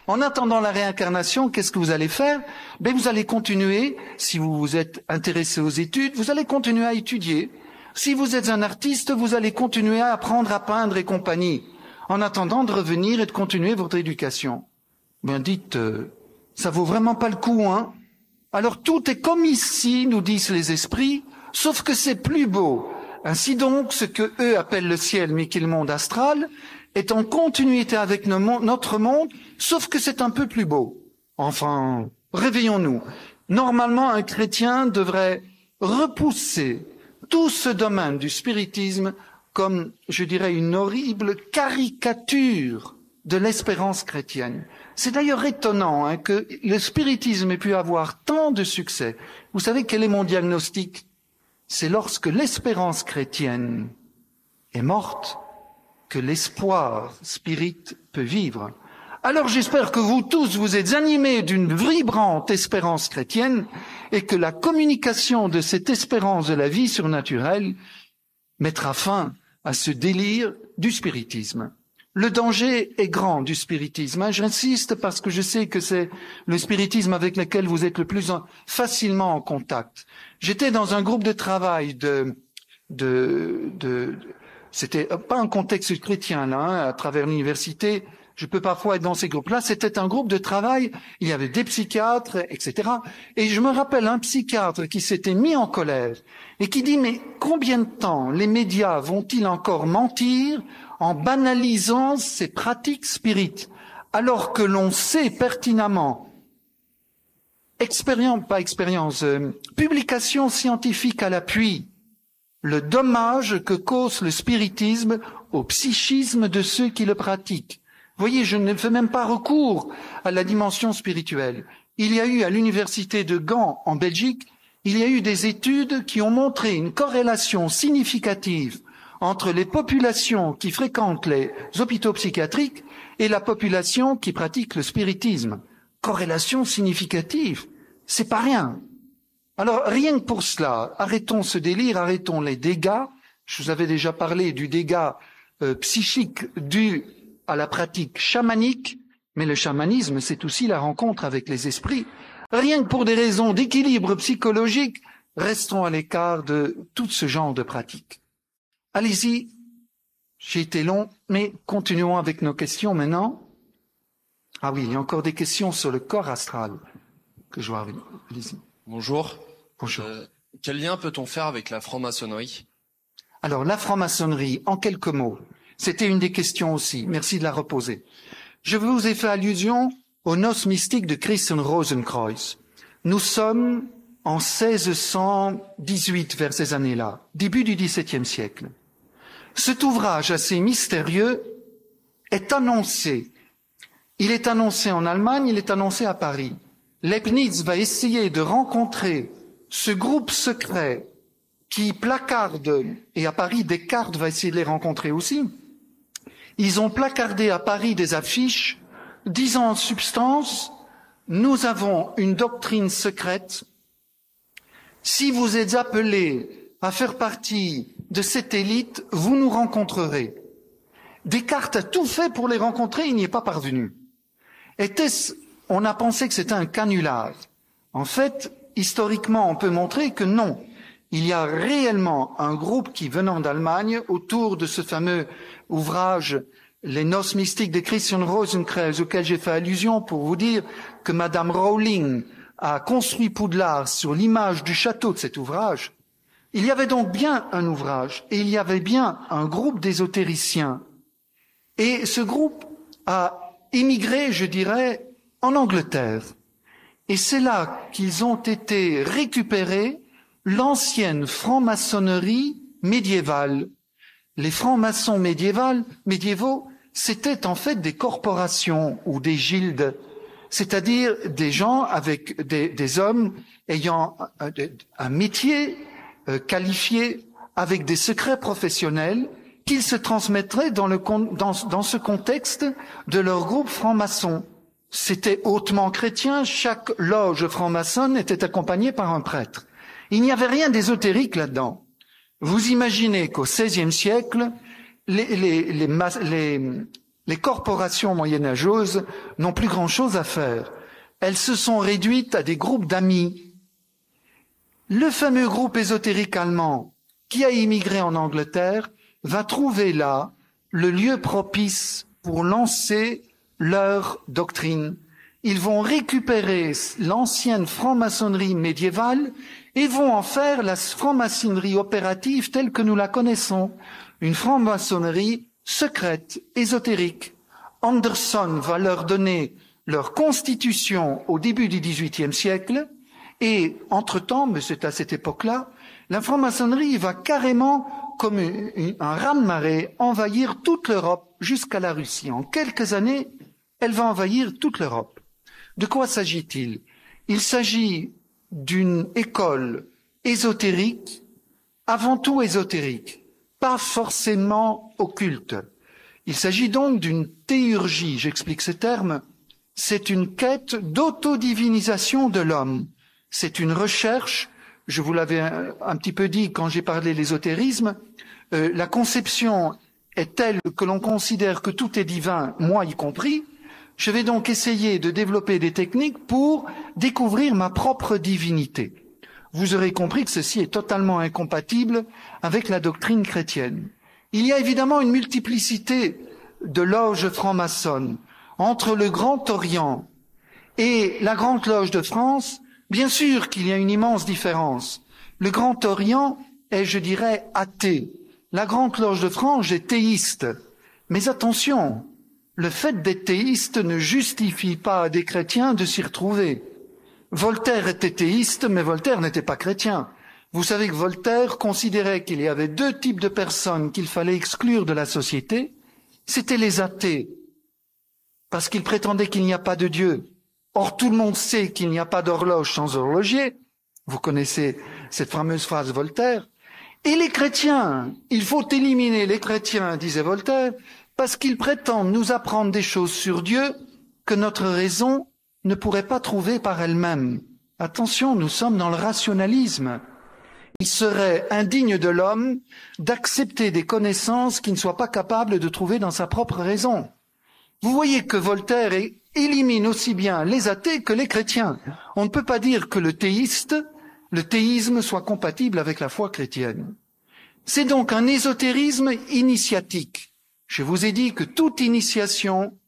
En attendant la réincarnation, qu'est-ce que vous allez faire? Vous allez continuer, si vous vous êtes intéressé aux études, vous allez continuer à étudier. Si vous êtes un artiste, vous allez continuer à apprendre à peindre et compagnie, en attendant de revenir et de continuer votre éducation. Dites, ça vaut vraiment pas le coup, hein? Alors tout est comme ici, nous disent les esprits, sauf que c'est plus beau. Ainsi donc, ce que eux appellent le ciel, mais qui est le monde astral, est en continuité avec notre monde, sauf que c'est un peu plus beau. Enfin, réveillons-nous. Normalement, un chrétien devrait repousser tout ce domaine du spiritisme comme, je dirais, une horrible caricature de l'espérance chrétienne. C'est d'ailleurs étonnant que le spiritisme ait pu avoir tant de succès. Vous savez quel est mon diagnostic? C'est lorsque l'espérance chrétienne est morte que l'espoir spirite peut vivre. Alors j'espère que vous tous, vous êtes animés d'une vibrante espérance chrétienne et que la communication de cette espérance de la vie surnaturelle mettra fin à ce délire du spiritisme. Le danger est grand du spiritisme. J'insiste parce que je sais que c'est le spiritisme avec lequel vous êtes le plus facilement en contact. J'étais dans un groupe de travail c'était pas un contexte chrétien là, à travers l'université. Je peux parfois être dans ces groupes-là. C'était un groupe de travail. Il y avait des psychiatres, etc. Et je me rappelle un psychiatre qui s'était mis en colère et qui dit, mais combien de temps les médias vont-ils encore mentir en banalisant ces pratiques spirites, alors que l'on sait pertinemment, publication scientifique à l'appui, le dommage que cause le spiritisme au psychisme de ceux qui le pratiquent. Vous voyez, je ne fais même pas recours à la dimension spirituelle. Il y a eu à l'université de Gand, en Belgique, il y a eu des études qui ont montré une corrélation significative entre les populations qui fréquentent les hôpitaux psychiatriques et la population qui pratique le spiritisme. Corrélation significative, c'est pas rien. Alors, rien que pour cela, arrêtons ce délire, arrêtons les dégâts. Je vous avais déjà parlé du dégât psychique dû à la pratique chamanique, mais le chamanisme, c'est aussi la rencontre avec les esprits. Rien que pour des raisons d'équilibre psychologique, restons à l'écart de tout ce genre de pratiques. Allez-y, j'ai été long, mais continuons avec nos questions maintenant. Ah oui, il y a encore des questions sur le corps astral que je vois arriver. Allez-y. Bonjour. Bonjour. Quel lien peut-on faire avec la franc-maçonnerie? Alors, la franc-maçonnerie, en quelques mots, c'était une des questions aussi. Merci de la reposer. Je vous ai fait allusion aux noces mystiques de Christian Rosenkreuz. Nous sommes en 1618 vers ces années-là, début du XVIIe siècle. Cet ouvrage assez mystérieux est annoncé. Il est annoncé en Allemagne, il est annoncé à Paris. Leibniz va essayer de rencontrer ce groupe secret qui placarde, et à Paris Descartes va essayer de les rencontrer aussi. Ils ont placardé à Paris des affiches disant en substance, nous avons une doctrine secrète. Si vous êtes appelés à faire partie de cette élite, vous nous rencontrerez. Descartes a tout fait pour les rencontrer, il n'y est pas parvenu. On a pensé que c'était un canular. En fait, historiquement, on peut montrer que non. Il y a réellement un groupe qui, venant d'Allemagne, autour de ce fameux ouvrage Les noces mystiques de Christian Rosenkreuz, auquel j'ai fait allusion pour vous dire que Madame Rowling a construit Poudlard sur l'image du château de cet ouvrage. Il y avait donc bien un ouvrage et il y avait bien un groupe d'ésotériciens. Et ce groupe a émigré, je dirais, en Angleterre. Et c'est là qu'ils ont été récupérés l'ancienne franc-maçonnerie médiévale. Les francs-maçons médiévaux, c'était en fait des corporations ou des gildes, c'est-à-dire des gens avec des hommes ayant un métier qualifié, avec des secrets professionnels qu'ils se transmettraient dans ce contexte de leur groupe franc-maçon. C'était hautement chrétien, chaque loge franc-maçonne était accompagnée par un prêtre. Il n'y avait rien d'ésotérique là-dedans. Vous imaginez qu'au XVIe siècle, les corporations moyenâgeuses n'ont plus grand-chose à faire. Elles se sont réduites à des groupes d'amis. Le fameux groupe ésotérique allemand qui a immigré en Angleterre va trouver là le lieu propice pour lancer leur doctrine. Ils vont récupérer l'ancienne franc-maçonnerie médiévale et vont en faire la franc-maçonnerie opérative telle que nous la connaissons, une franc-maçonnerie secrète, ésotérique. Anderson va leur donner leur constitution au début du XVIIIe siècle et, entre-temps, mais c'est à cette époque-là, la franc-maçonnerie va carrément, comme un raz-de-marée, envahir toute l'Europe jusqu'à la Russie. En quelques années, elle va envahir toute l'Europe. De quoi s'agit-il? Il s'agit d'une école ésotérique, avant tout ésotérique, pas forcément occulte. Il s'agit donc d'une théurgie, j'explique ce terme, c'est une quête d'autodivinisation de l'homme, c'est une recherche, je vous l'avais un petit peu dit quand j'ai parlé de l'ésotérisme, la conception est telle que l'on considère que tout est divin, moi y compris. Je vais donc essayer de développer des techniques pour découvrir ma propre divinité. Vous aurez compris que ceci est totalement incompatible avec la doctrine chrétienne. Il y a évidemment une multiplicité de loges franc-maçonnes entre le Grand Orient et la Grande Loge de France. Bien sûr qu'il y a une immense différence. Le Grand Orient est, je dirais, athée. La Grande Loge de France est théiste. Mais attention, le fait d'être théiste ne justifie pas à des chrétiens de s'y retrouver. Voltaire était théiste, mais Voltaire n'était pas chrétien. Vous savez que Voltaire considérait qu'il y avait deux types de personnes qu'il fallait exclure de la société. C'étaient les athées, parce qu'il prétendait qu'il n'y a pas de Dieu. Or, tout le monde sait qu'il n'y a pas d'horloge sans horloger. Vous connaissez cette fameuse phrase de Voltaire. Et les chrétiens, il faut éliminer les chrétiens, disait Voltaire, parce qu'ils prétendent nous apprendre des choses sur Dieu que notre raison ne pourrait pas trouver par elle-même. Attention, nous sommes dans le rationalisme. Il serait indigne de l'homme d'accepter des connaissances qu'il ne soit pas capable de trouver dans sa propre raison. Vous voyez que Voltaire élimine aussi bien les athées que les chrétiens. On ne peut pas dire que le théisme soit compatible avec la foi chrétienne. C'est donc un ésotérisme initiatique. Je vous ai dit que toute initiation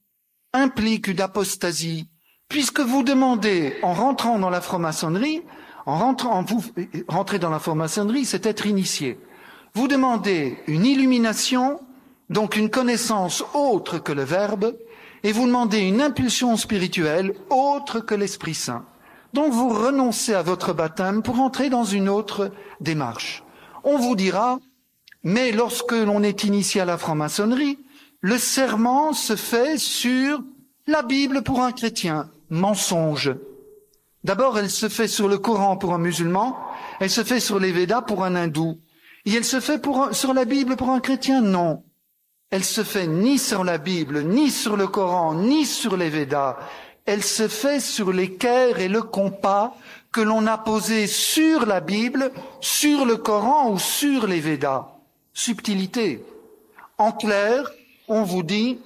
implique une apostasie, puisque vous demandez, en rentrant dans la franc-maçonnerie, vous rentrez dans la franc-maçonnerie, c'est être initié. Vous demandez une illumination, donc une connaissance autre que le verbe, et vous demandez une impulsion spirituelle autre que l'Esprit Saint. Donc vous renoncez à votre baptême pour entrer dans une autre démarche. On vous dira, mais lorsque l'on est initié à la franc-maçonnerie, le serment se fait sur la Bible pour un chrétien. Mensonge. D'abord, elle se fait sur le Coran pour un musulman, elle se fait sur les Védas pour un hindou. Et elle se fait sur la Bible pour un chrétien? Non. Elle se fait ni sur la Bible, ni sur le Coran, ni sur les Védas. Elle se fait sur l'équerre et le compas que l'on a posés sur la Bible, sur le Coran ou sur les Védas. Subtilité. En clair, on vous dit,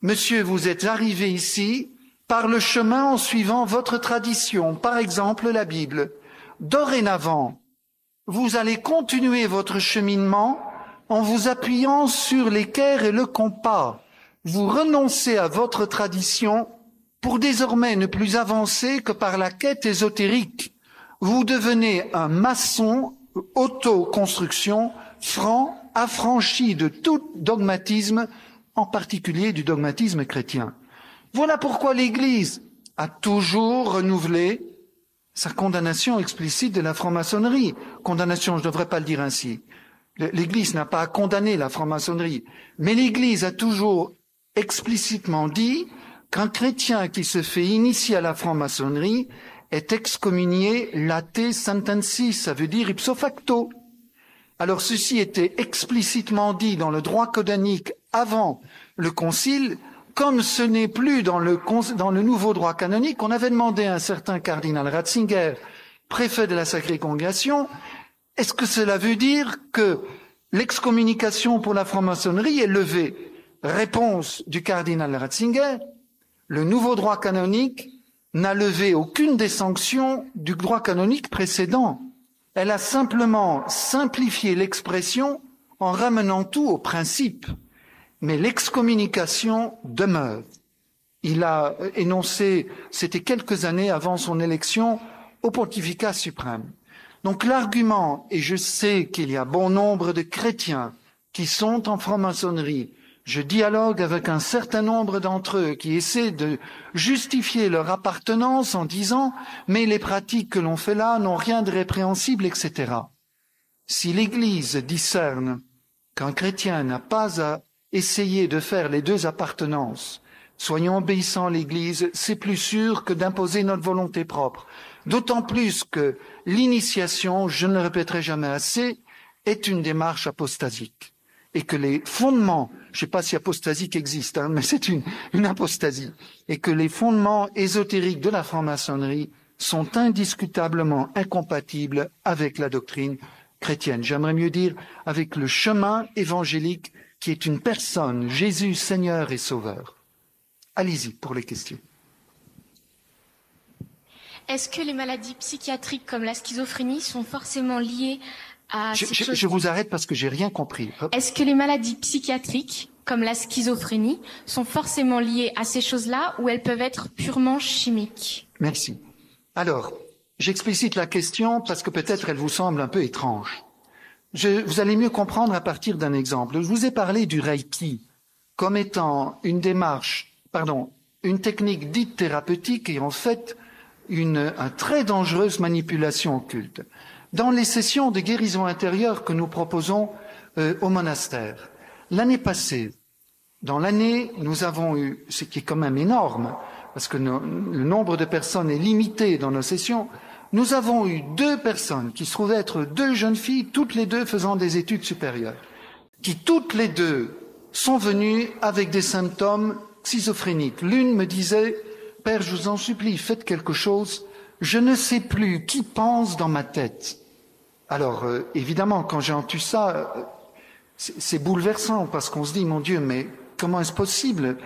monsieur, vous êtes arrivé ici par le chemin en suivant votre tradition, par exemple la Bible. Dorénavant, vous allez continuer votre cheminement en vous appuyant sur l'équerre et le compas. Vous renoncez à votre tradition pour désormais ne plus avancer que par la quête ésotérique. Vous devenez un maçon autoconstruction, franc, affranchi de tout dogmatisme, en particulier du dogmatisme chrétien. Voilà pourquoi l'Église a toujours renouvelé sa condamnation explicite de la franc-maçonnerie. Condamnation, je ne devrais pas le dire ainsi. L'Église n'a pas à condamner la franc-maçonnerie, mais l'Église a toujours explicitement dit qu'un chrétien qui se fait initier à la franc-maçonnerie est excommunié late sententis, ça veut dire ipso facto. Alors ceci était explicitement dit dans le droit canonique avant le Concile. Comme ce n'est plus dans le nouveau droit canonique, on avait demandé à un certain cardinal Ratzinger, préfet de la Sacrée Congrégation, est-ce que cela veut dire que l'excommunication pour la franc-maçonnerie est levée? Réponse du cardinal Ratzinger, le nouveau droit canonique n'a levé aucune des sanctions du droit canonique précédent. Elle a simplement simplifié l'expression en ramenant tout au principe. Mais l'excommunication demeure. Il a énoncé, c'était quelques années avant son élection au pontificat suprême. Donc l'argument, et je sais qu'il y a bon nombre de chrétiens qui sont en franc-maçonnerie, je dialogue avec un certain nombre d'entre eux qui essaient de justifier leur appartenance en disant « mais les pratiques que l'on fait là n'ont rien de répréhensible, etc. » Si l'Église discerne qu'un chrétien n'a pas à essayer de faire les deux appartenances, soyons obéissants à l'Église, c'est plus sûr que d'imposer notre volonté propre. D'autant plus que l'initiation, je ne le répéterai jamais assez, est une démarche apostasique. Et que les fondements, je ne sais pas si apostasique existe, mais c'est une apostasie, et que les fondements ésotériques de la franc-maçonnerie sont indiscutablement incompatibles avec la doctrine chrétienne. J'aimerais mieux dire avec le chemin évangélique qui est une personne, Jésus, Seigneur et Sauveur. Allez-y pour les questions. Est-ce que les maladies psychiatriques comme la schizophrénie sont forcément liées à... Je vous arrête parce que j'ai rien compris. Hop. Est-ce que les maladies psychiatriques comme la schizophrénie sont forcément liées à ces choses-là ou elles peuvent être purement chimiques? Merci. Alors, j'explicite la question parce que peut-être elle vous semble un peu étrange. Vous allez mieux comprendre à partir d'un exemple. Je vous ai parlé du Reiki comme étant une technique dite thérapeutique et en fait une très dangereuse manipulation occulte. Dans les sessions de guérison intérieure que nous proposons au monastère, l'année passée, nous avons eu, ce qui est quand même énorme, parce que le nombre de personnes est limité dans nos sessions, nous avons eu 2 personnes qui se trouvaient être 2 jeunes filles, toutes les 2 faisant des études supérieures, qui toutes les 2 sont venues avec des symptômes schizophréniques. L'une me disait, « Père, je vous en supplie, faites quelque chose, je ne sais plus qui pense dans ma tête. » Alors, évidemment, quand j'ai entendu ça, c'est bouleversant, parce qu'on se dit, mon Dieu, mais comment est-ce possible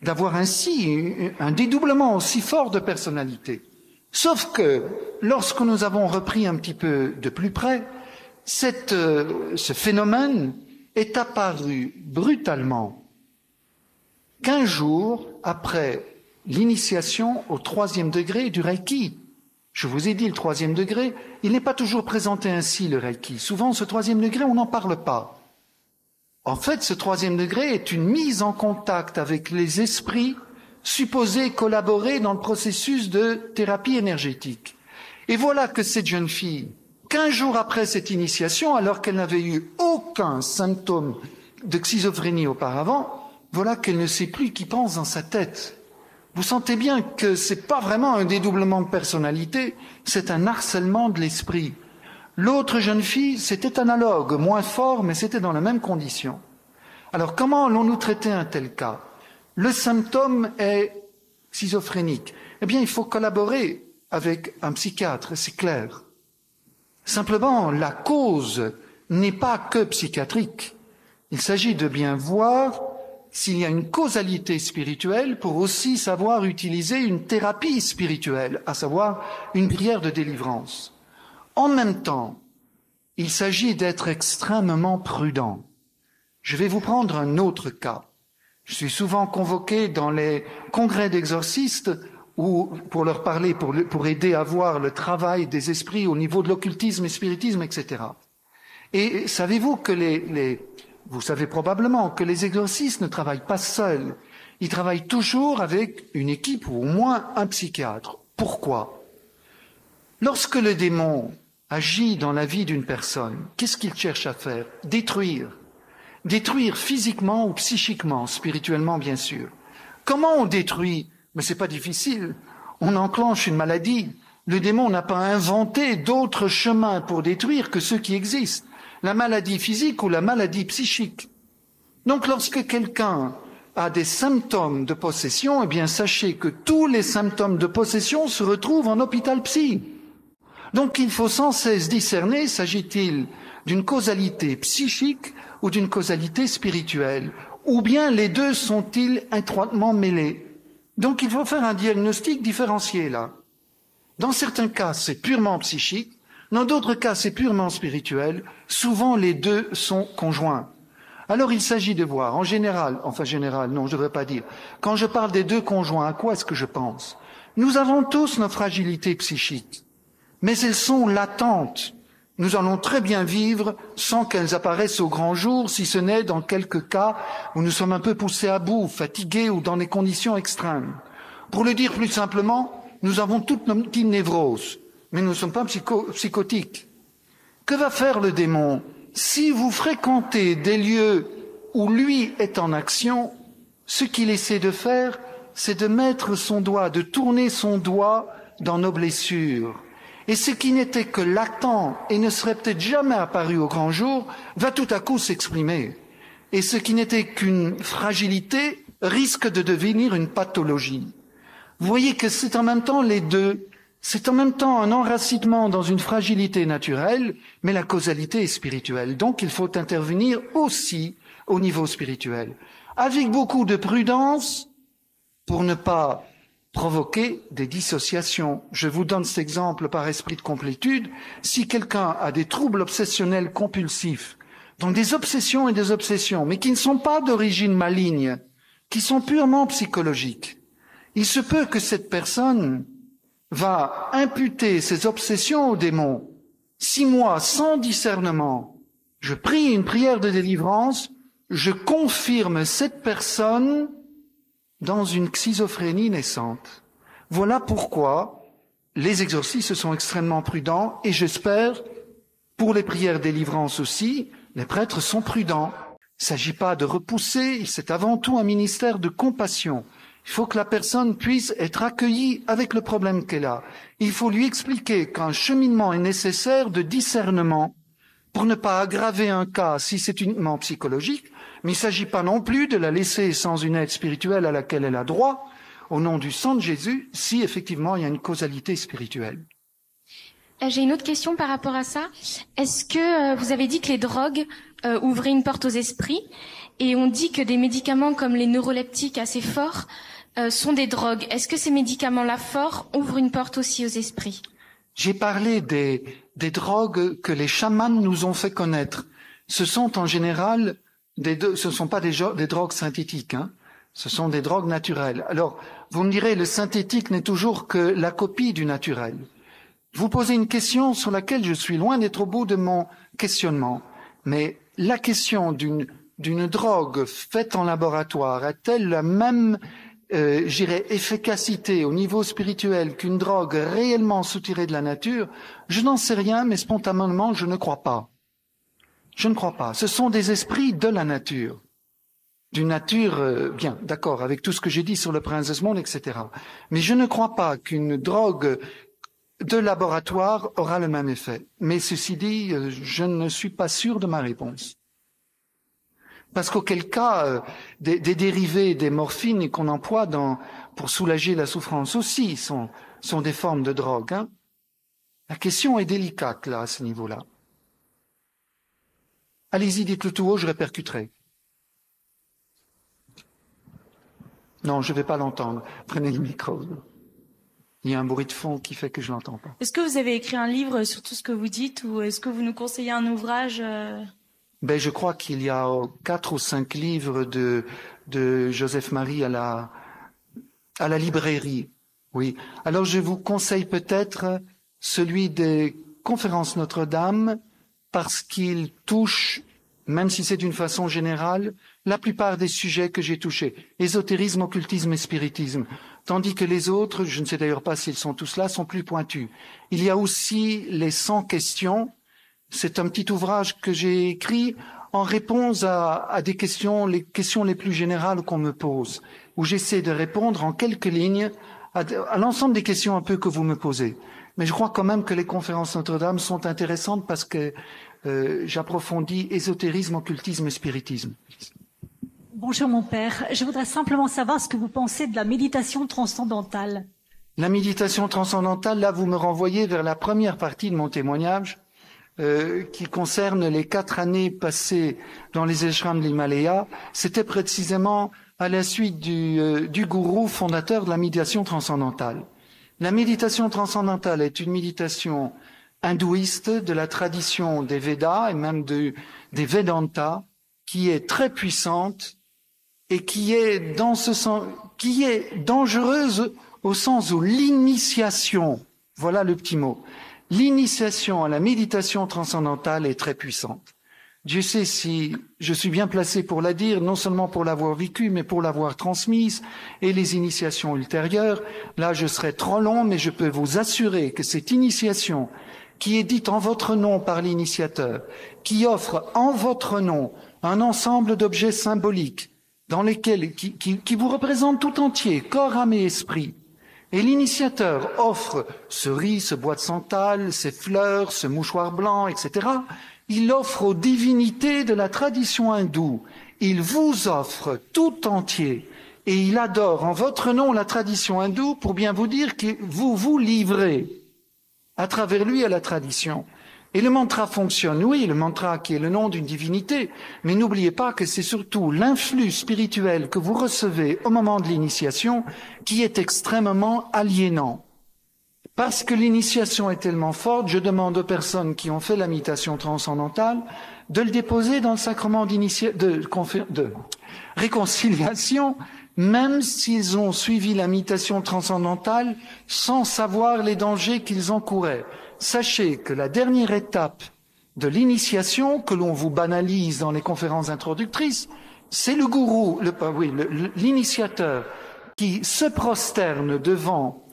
d'avoir ainsi un dédoublement aussi fort de personnalité? Sauf que, lorsque nous avons repris un petit peu de plus près, ce phénomène est apparu brutalement 15 jours après l'initiation au 3e degré du Reiki. Je vous ai dit le 3e degré, il n'est pas toujours présenté ainsi, le Reiki. Souvent, ce 3e degré, on n'en parle pas. En fait, ce 3e degré est une mise en contact avec les esprits supposés collaborer dans le processus de thérapie énergétique. Et voilà que cette jeune fille, 15 jours après cette initiation, alors qu'elle n'avait eu aucun symptôme de schizophrénie auparavant, voilà qu'elle ne sait plus qui pense dans sa tête. Vous sentez bien que c'est pas vraiment un dédoublement de personnalité, c'est un harcèlement de l'esprit. L'autre jeune fille, c'était analogue, moins fort, mais c'était dans la même condition. Alors comment allons-nous traiter un tel cas? Le symptôme est schizophrénique. Eh bien, il faut collaborer avec un psychiatre, c'est clair. Simplement, la cause n'est pas que psychiatrique. Il s'agit de bien voir s'il y a une causalité spirituelle pour aussi savoir utiliser une thérapie spirituelle, à savoir une prière de délivrance. En même temps, il s'agit d'être extrêmement prudent. Je vais vous prendre un autre cas. Je suis souvent convoqué dans les congrès d'exorcistes ou pour leur parler, pour aider à voir le travail des esprits au niveau de l'occultisme et spiritisme, etc. Et savez-vous que vous savez probablement que les exorcistes ne travaillent pas seuls. Ils travaillent toujours avec une équipe ou au moins un psychiatre. Pourquoi? Lorsque le démon agit dans la vie d'une personne, qu'est-ce qu'il cherche à faire? Détruire. Détruire physiquement ou psychiquement, spirituellement bien sûr. Comment on détruit? Mais c'est pas difficile. On enclenche une maladie. Le démon n'a pas inventé d'autres chemins pour détruire que ceux qui existent. La maladie physique ou la maladie psychique. Donc lorsque quelqu'un a des symptômes de possession, eh bien sachez que tous les symptômes de possession se retrouvent en hôpital psy. Donc il faut sans cesse discerner, s'agit-il d'une causalité psychique ou d'une causalité spirituelle, ou bien les deux sont-ils étroitement mêlés? Donc il faut faire un diagnostic différencié là. Dans certains cas, c'est purement psychique, dans d'autres cas, c'est purement spirituel. Souvent, les deux sont conjoints. Alors il s'agit de voir, en général, non, je ne devrais pas dire, quand je parle des deux conjoints, à quoi est-ce que je pense? Nous avons tous nos fragilités psychiques, mais elles sont latentes. Nous allons très bien vivre sans qu'elles apparaissent au grand jour, si ce n'est dans quelques cas où nous sommes un peu poussés à bout, fatigués ou dans des conditions extrêmes. Pour le dire plus simplement, nous avons toutes nos petites névroses, mais nous ne sommes pas psychotiques. Que va faire le démon? Si vous fréquentez des lieux où lui est en action, ce qu'il essaie de faire, c'est de mettre son doigt, de tourner son doigt dans nos blessures. Et ce qui n'était que latent et ne serait peut-être jamais apparu au grand jour, va tout à coup s'exprimer. Et ce qui n'était qu'une fragilité risque de devenir une pathologie. Vous voyez que c'est en même temps les deux. C'est en même temps un enracinement dans une fragilité naturelle, mais la causalité est spirituelle. Donc il faut intervenir aussi au niveau spirituel, avec beaucoup de prudence pour ne pas provoquer des dissociations. Je vous donne cet exemple par esprit de complétude. Si quelqu'un a des troubles obsessionnels compulsifs, donc des obsessions et des obsessions, mais qui ne sont pas d'origine maligne, qui sont purement psychologiques, il se peut que cette personne va imputer ses obsessions au démon. 6 mois sans discernement, je prie une prière de délivrance, je confirme cette personne dans une schizophrénie naissante. Voilà pourquoi les exorcistes sont extrêmement prudents et j'espère, pour les prières de délivrance aussi, les prêtres sont prudents. Il ne s'agit pas de repousser, c'est avant tout un ministère de compassion. Il faut que la personne puisse être accueillie avec le problème qu'elle a. Il faut lui expliquer qu'un cheminement est nécessaire de discernement pour ne pas aggraver un cas si c'est uniquement psychologique, mais il ne s'agit pas non plus de la laisser sans une aide spirituelle à laquelle elle a droit, au nom du sang de Jésus, si effectivement il y a une causalité spirituelle. J'ai une autre question par rapport à ça. Est-ce que vous avez dit que les drogues ouvraient une porte aux esprits, et on dit que des médicaments comme les neuroleptiques assez forts sont des drogues. Est-ce que ces médicaments-là forts ouvrent une porte aussi aux esprits? J'ai parlé des drogues que les chamans nous ont fait connaître. Ce sont en général ce ne sont pas des drogues synthétiques, hein. Ce sont des drogues naturelles. Alors, vous me direz, le synthétique n'est toujours que la copie du naturel. Vous posez une question sur laquelle je suis loin d'être au bout de mon questionnement. Mais la question d'une drogue faite en laboratoire a-t-elle la même j'irais, efficacité au niveau spirituel qu'une drogue réellement soutirée de la nature, je n'en sais rien, mais spontanément, je ne crois pas. Je ne crois pas. Ce sont des esprits de la nature. D'une nature, bien, d'accord, avec tout ce que j'ai dit sur le prince de ce monde, etc. Mais je ne crois pas qu'une drogue de laboratoire aura le même effet. Mais ceci dit, je ne suis pas sûr de ma réponse. Parce qu'auquel cas, des dérivés des morphines qu'on emploie pour soulager la souffrance aussi sont des formes de drogue. Hein. La question est délicate, là, à ce niveau-là. Allez-y, dites-le tout haut, je répercuterai. Non, je ne vais pas l'entendre. Prenez le micro. Il y a un bruit de fond qui fait que je l'entends pas. Est-ce que vous avez écrit un livre sur tout ce que vous dites ou est-ce que vous nous conseillez un ouvrage Ben, je crois qu'il y a 4 ou 5 livres de Joseph Marie à la librairie. Oui. Alors, je vous conseille peut-être celui des Conférences Notre-Dame parce qu'il touche, même si c'est d'une façon générale, la plupart des sujets que j'ai touchés. Ésotérisme, occultisme et spiritisme. Tandis que les autres, je ne sais d'ailleurs pas s'ils sont tous là, sont plus pointus. Il y a aussi les 100 questions. C'est un petit ouvrage que j'ai écrit en réponse à des questions, les questions les plus générales qu'on me pose, où j'essaie de répondre en quelques lignes à l'ensemble des questions un peu que vous me posez. Mais je crois quand même que les conférences Notre-Dame sont intéressantes parce que j'approfondis ésotérisme, occultisme et spiritisme. Bonjour mon père, je voudrais simplement savoir ce que vous pensez de la méditation transcendantale. La méditation transcendantale, là vous me renvoyez vers la première partie de mon témoignage qui concerne les 4 années passées dans les ashrams de l'Himalaya. C'était précisément à la suite du gourou fondateur de la méditation transcendantale. La méditation transcendantale est une méditation hindouiste de la tradition des Védas et même des Vedanta qui est très puissante et qui est dans ce sens, qui est dangereuse au sens où l'initiation, voilà le petit mot, l'initiation à la méditation transcendantale est très puissante. Dieu sait si je suis bien placé pour la dire, non seulement pour l'avoir vécue, mais pour l'avoir transmise, et les initiations ultérieures. Là, je serai trop long, mais je peux vous assurer que cette initiation, qui est dite en votre nom par l'initiateur, qui offre en votre nom un ensemble d'objets symboliques, dans lesquels, qui vous représentent tout entier, corps, âme et esprit. Et l'initiateur offre ce riz, ce bois de santal, ces fleurs, ce mouchoir blanc, etc. Il offre aux divinités de la tradition hindoue. Il vous offre tout entier. Et il adore en votre nom la tradition hindoue pour bien vous dire que vous vous livrez à travers lui à la tradition. Et le mantra fonctionne, oui, le mantra qui est le nom d'une divinité, mais n'oubliez pas que c'est surtout l'influx spirituel que vous recevez au moment de l'initiation qui est extrêmement aliénant. Parce que l'initiation est tellement forte, je demande aux personnes qui ont fait la méditation transcendantale de le déposer dans le sacrement de réconciliation, même s'ils ont suivi la méditation transcendantale sans savoir les dangers qu'ils encouraient. Sachez que la dernière étape de l'initiation, que l'on vous banalise dans les conférences introductrices, c'est le gourou, l'initiateur, qui se prosterne devant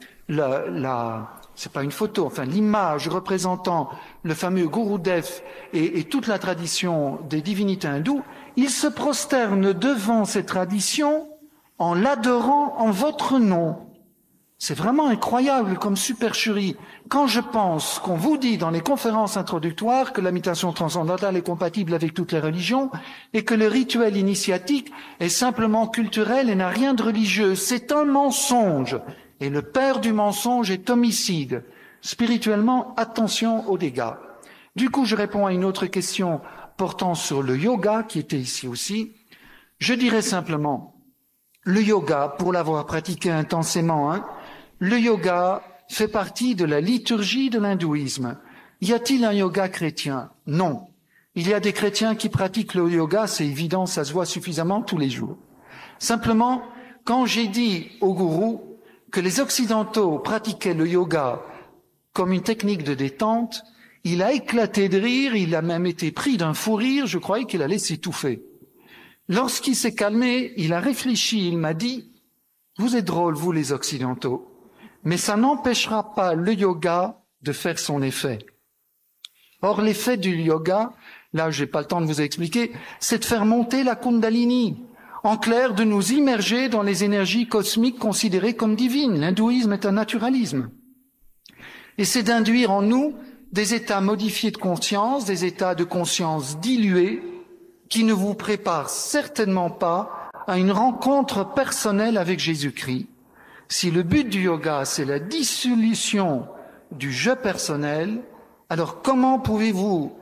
c'est pas une photo, enfin l'image représentant le fameux Gurudev et toute la tradition des divinités hindoues. Il se prosterne devant ces traditions en l'adorant en votre nom. C'est vraiment incroyable comme supercherie. Quand je pense qu'on vous dit dans les conférences introductoires que la méditation transcendantale est compatible avec toutes les religions et que le rituel initiatique est simplement culturel et n'a rien de religieux, c'est un mensonge. Et le père du mensonge est homicide. Spirituellement, attention aux dégâts. Du coup, je réponds à une autre question portant sur le yoga, qui était ici aussi. Je dirais simplement, le yoga, pour l'avoir pratiqué intensément, le yoga fait partie de la liturgie de l'hindouisme. Y a-t-il un yoga chrétien? Non. Il y a des chrétiens qui pratiquent le yoga, c'est évident, ça se voit suffisamment tous les jours. Simplement, quand j'ai dit au gourou que les Occidentaux pratiquaient le yoga comme une technique de détente, il a éclaté de rire, il a même été pris d'un fou rire, je croyais qu'il allait s'étouffer. Lorsqu'il s'est calmé, il a réfléchi, il m'a dit Vous êtes drôles, vous les Occidentaux, mais ça n'empêchera pas le yoga de faire son effet. Or, l'effet du yoga, là, j'ai pas le temps de vous expliquer, c'est de faire monter la Kundalini. En clair, de nous immerger dans les énergies cosmiques considérées comme divines. L'hindouisme est un naturalisme. Et c'est d'induire en nous des états modifiés de conscience, des états de conscience dilués, qui ne vous préparent certainement pas à une rencontre personnelle avec Jésus-Christ. Si le but du yoga, c'est la dissolution du je personnel, alors comment pouvez-vous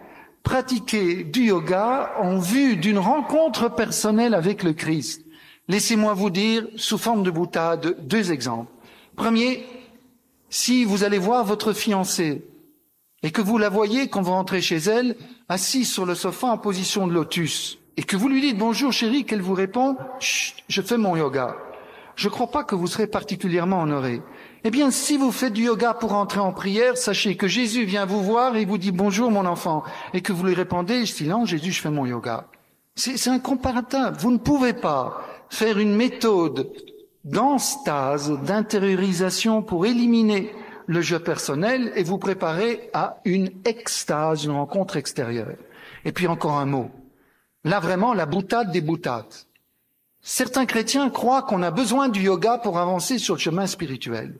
pratiquer du yoga en vue d'une rencontre personnelle avec le Christ? Laissez-moi vous dire, sous forme de boutade, 2 exemples. Premier, si vous allez voir votre fiancée et que vous la voyez quand vous rentrez chez elle, assise sur le sofa en position de lotus, et que vous lui dites « Bonjour chérie », qu'elle vous répond « Chut, je fais mon yoga », je ne crois pas que vous serez particulièrement honoré. Eh bien, si vous faites du yoga pour entrer en prière, sachez que Jésus vient vous voir et vous dit « Bonjour mon enfant » et que vous lui répondez « Silence, Jésus, je fais mon yoga ». C'est incomparable. Vous ne pouvez pas faire une méthode d'enstase, d'intériorisation pour éliminer le je personnel et vous préparer à une extase, une rencontre extérieure. Et puis encore un mot. Là vraiment, la boutade des boutades. Certains chrétiens croient qu'on a besoin du yoga pour avancer sur le chemin spirituel.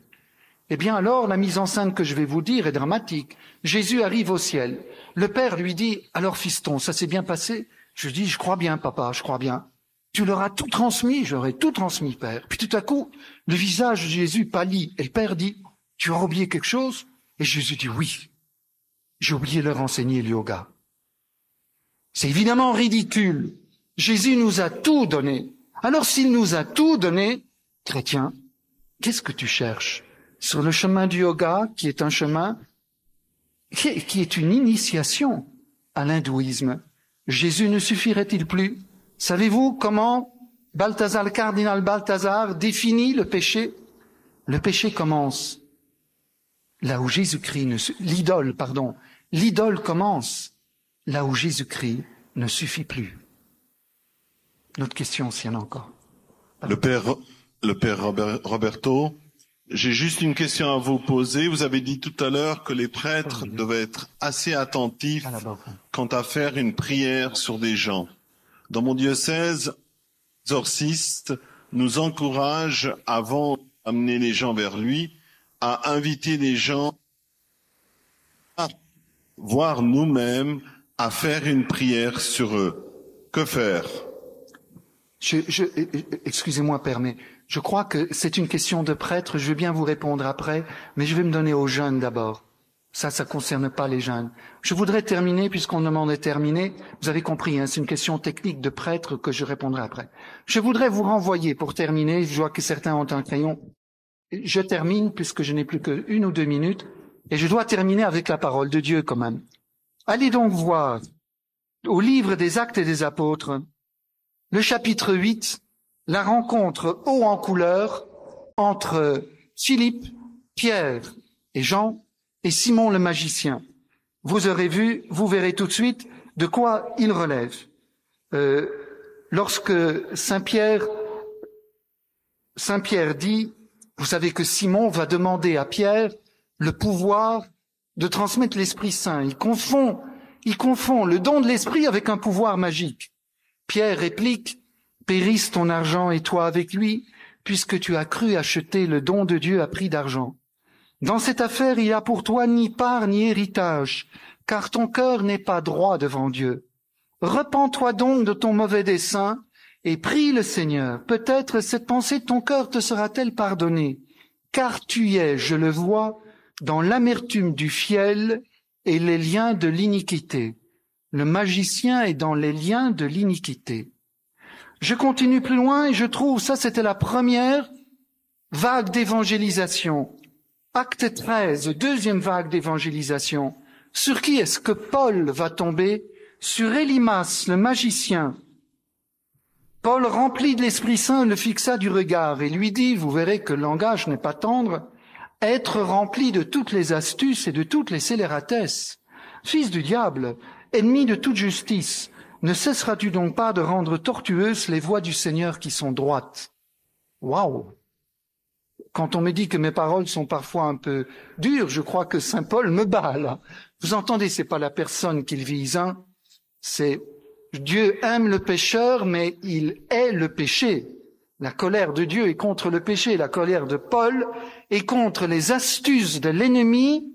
Eh bien alors, la mise en scène que je vais vous dire est dramatique. Jésus arrive au ciel. Le Père lui dit « Alors fiston, ça s'est bien passé ?» Je dis « Je crois bien, papa, je crois bien. » Tu leur as tout transmis, je leur ai tout transmis, Père. Puis tout à coup, le visage de Jésus pâlit et le Père dit « Tu as oublié quelque chose ?» Et Jésus dit « Oui, j'ai oublié de leur enseigner le yoga. » C'est évidemment ridicule. Jésus nous a tout donné. Alors s'il nous a tout donné, chrétien, qu'est-ce que tu cherches? Sur le chemin du yoga, qui est un chemin, qui est une initiation à l'hindouisme, Jésus ne suffirait-il plus? Savez-vous comment le cardinal Balthazar définit le péché? Le péché commence là où Jésus-Christ l'idole commence là où Jésus-Christ ne suffit plus. Notre question, s'il y en a encore. Le père Roberto, j'ai juste une question à vous poser. Vous avez dit tout à l'heure que les prêtres devaient être assez attentifs quant à faire une prière sur des gens. Dans mon diocèse, l'exorciste nous encourage, avant d'amener les gens vers lui, à inviter les gens à voir nous-mêmes, à faire une prière sur eux. Que faire? Excusez-moi, Père, mais je crois que c'est une question de prêtre. Je veux bien vous répondre après, mais je vais me donner aux jeunes d'abord. Ça concerne pas les jeunes. Je voudrais terminer, puisqu'on demande de terminer. Vous avez compris, hein, c'est une question technique de prêtre que je répondrai après. Je voudrais vous renvoyer, pour terminer, je vois que certains ont un crayon. Je termine, puisque je n'ai plus que 1 ou 2 minutes, et je dois terminer avec la parole de Dieu quand même. Allez donc voir, au livre des Actes et des Apôtres, le chapitre 8, la rencontre haut en couleur entre Philippe, Pierre et Jean et Simon le magicien. Vous aurez vu, vous verrez tout de suite de quoi il relève. Lorsque Saint Pierre dit, vous savez que Simon va demander à Pierre le pouvoir de transmettre l'Esprit Saint. Il confond le don de l'Esprit avec un pouvoir magique. Pierre réplique, « Périsse ton argent et toi avec lui, puisque tu as cru acheter le don de Dieu à prix d'argent. Dans cette affaire, il n'y a pour toi ni part ni héritage, car ton cœur n'est pas droit devant Dieu. Repens-toi donc de ton mauvais dessein et prie le Seigneur. Peut-être cette pensée de ton cœur te sera-t-elle pardonnée, car tu es, je le vois, dans l'amertume du fiel et les liens de l'iniquité. Le magicien est dans les liens de l'iniquité. » Je continue plus loin et je trouve, ça c'était la première vague d'évangélisation. Acte 13, 2e vague d'évangélisation. Sur qui est-ce que Paul va tomber? Sur Élymas, le magicien. Paul, rempli de l'Esprit Saint, le fixa du regard et lui dit, vous verrez que le langage n'est pas tendre, être rempli de toutes les astuces et de toutes les scélératesses. Fils du diable, ennemi de toute justice, ne cesseras-tu donc pas de rendre tortueuses les voies du Seigneur qui sont droites? Waouh! quand on me dit que mes paroles sont parfois un peu dures, je crois que Saint Paul me bat, là. Vous entendez, c'est pas la personne qu'il vise, hein. C'est Dieu aime le pécheur, mais il hait le péché. La colère de Dieu est contre le péché. La colère de Paul est contre les astuces de l'ennemi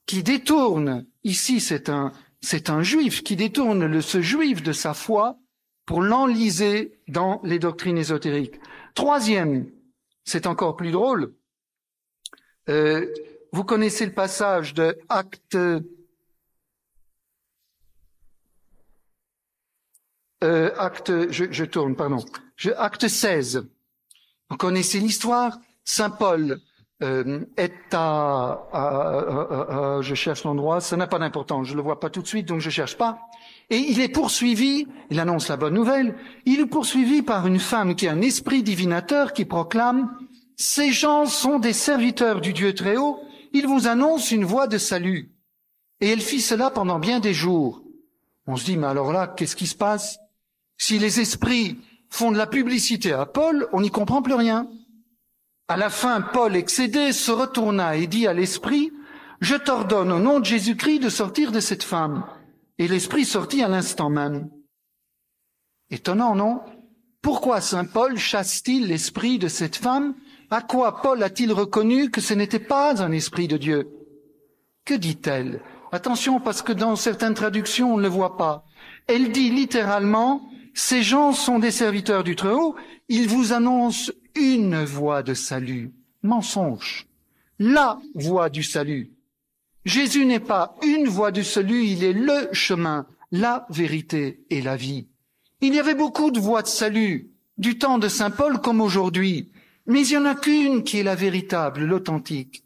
qui détourne. Ici, c'est un juif qui détourne ce juif de sa foi pour l'enliser dans les doctrines ésotériques. Troisième, c'est encore plus drôle. Vous connaissez le passage de Acte 16. Vous connaissez l'histoire. Saint Paul est je cherche l'endroit, ça n'a pas d'importance, je le vois pas tout de suite, donc je cherche pas. Et il est poursuivi, il annonce la bonne nouvelle, il est poursuivi par une femme qui a un esprit divinateur qui proclame « Ces gens sont des serviteurs du Dieu très haut, ils vous annoncent une voie de salut. » Et elle fit cela pendant bien des jours. On se dit, mais alors là, qu'est-ce qui se passe? Si les esprits font de la publicité à Paul, on n'y comprend plus rien. À la fin, Paul, excédé, se retourna et dit à l'esprit, « Je t'ordonne au nom de Jésus-Christ de sortir de cette femme. » Et l'esprit sortit à l'instant même. Étonnant, non? Pourquoi saint Paul chasse-t-il l'esprit de cette femme? À quoi Paul a-t-il reconnu que ce n'était pas un esprit de Dieu? Que dit-elle? Attention, parce que dans certaines traductions, on ne le voit pas. Elle dit littéralement, « Ces gens sont des serviteurs du Très-Haut, ils vous annoncent une voie de salut. » Mensonge. La voie du salut. Jésus n'est pas une voie du salut, il est le chemin, la vérité et la vie. Il y avait beaucoup de voies de salut, du temps de saint Paul comme aujourd'hui, mais il n'y en a qu'une qui est la véritable, l'authentique.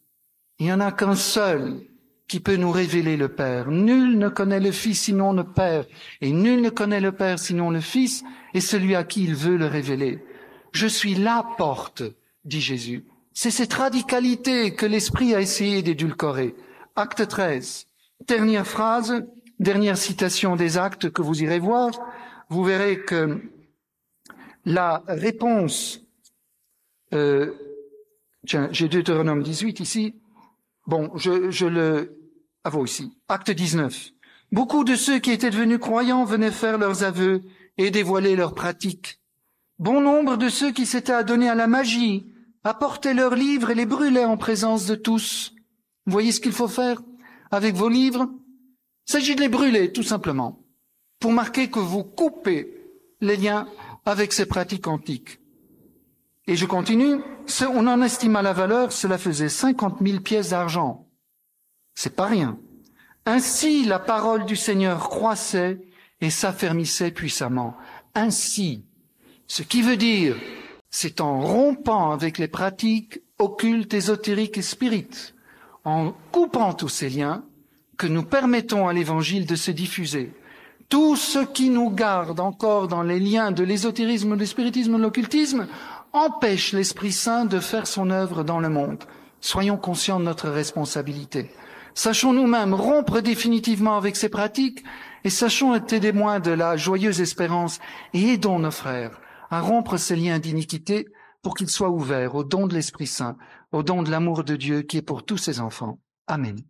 Il n'y en a qu'un seul qui peut nous révéler le Père. Nul ne connaît le Fils sinon le Père, et nul ne connaît le Père sinon le Fils, et celui à qui il veut le révéler. Je suis la porte, dit Jésus. C'est cette radicalité que l'Esprit a essayé d'édulcorer. Acte 13. Dernière phrase, dernière citation des actes que vous irez voir. Vous verrez que la réponse, j'ai Deutéronome 18 ici. Bon, vous ici. Acte 19. Beaucoup de ceux qui étaient devenus croyants venaient faire leurs aveux et dévoiler leurs pratiques. Bon nombre de ceux qui s'étaient adonnés à la magie apportaient leurs livres et les brûlaient en présence de tous. Vous voyez ce qu'il faut faire avec vos livres? Il s'agit de les brûler, tout simplement, pour marquer que vous coupez les liens avec ces pratiques antiques. Et je continue, on en estima la valeur, cela faisait 50 000 pièces d'argent. C'est pas rien. Ainsi, la parole du Seigneur croissait et s'affermissait puissamment. Ainsi, ce qui veut dire, c'est en rompant avec les pratiques occultes, ésotériques et spirites, en coupant tous ces liens, que nous permettons à l'Évangile de se diffuser. Tout ce qui nous garde encore dans les liens de l'ésotérisme, du spiritisme, de l'occultisme, empêche l'Esprit Saint de faire son œuvre dans le monde. Soyons conscients de notre responsabilité. Sachons nous-mêmes rompre définitivement avec ces pratiques et sachons être témoins de la joyeuse espérance et aidons nos frères à rompre ces liens d'iniquité pour qu'ils soient ouverts au don de l'Esprit Saint, au don de l'amour de Dieu qui est pour tous ses enfants. Amen.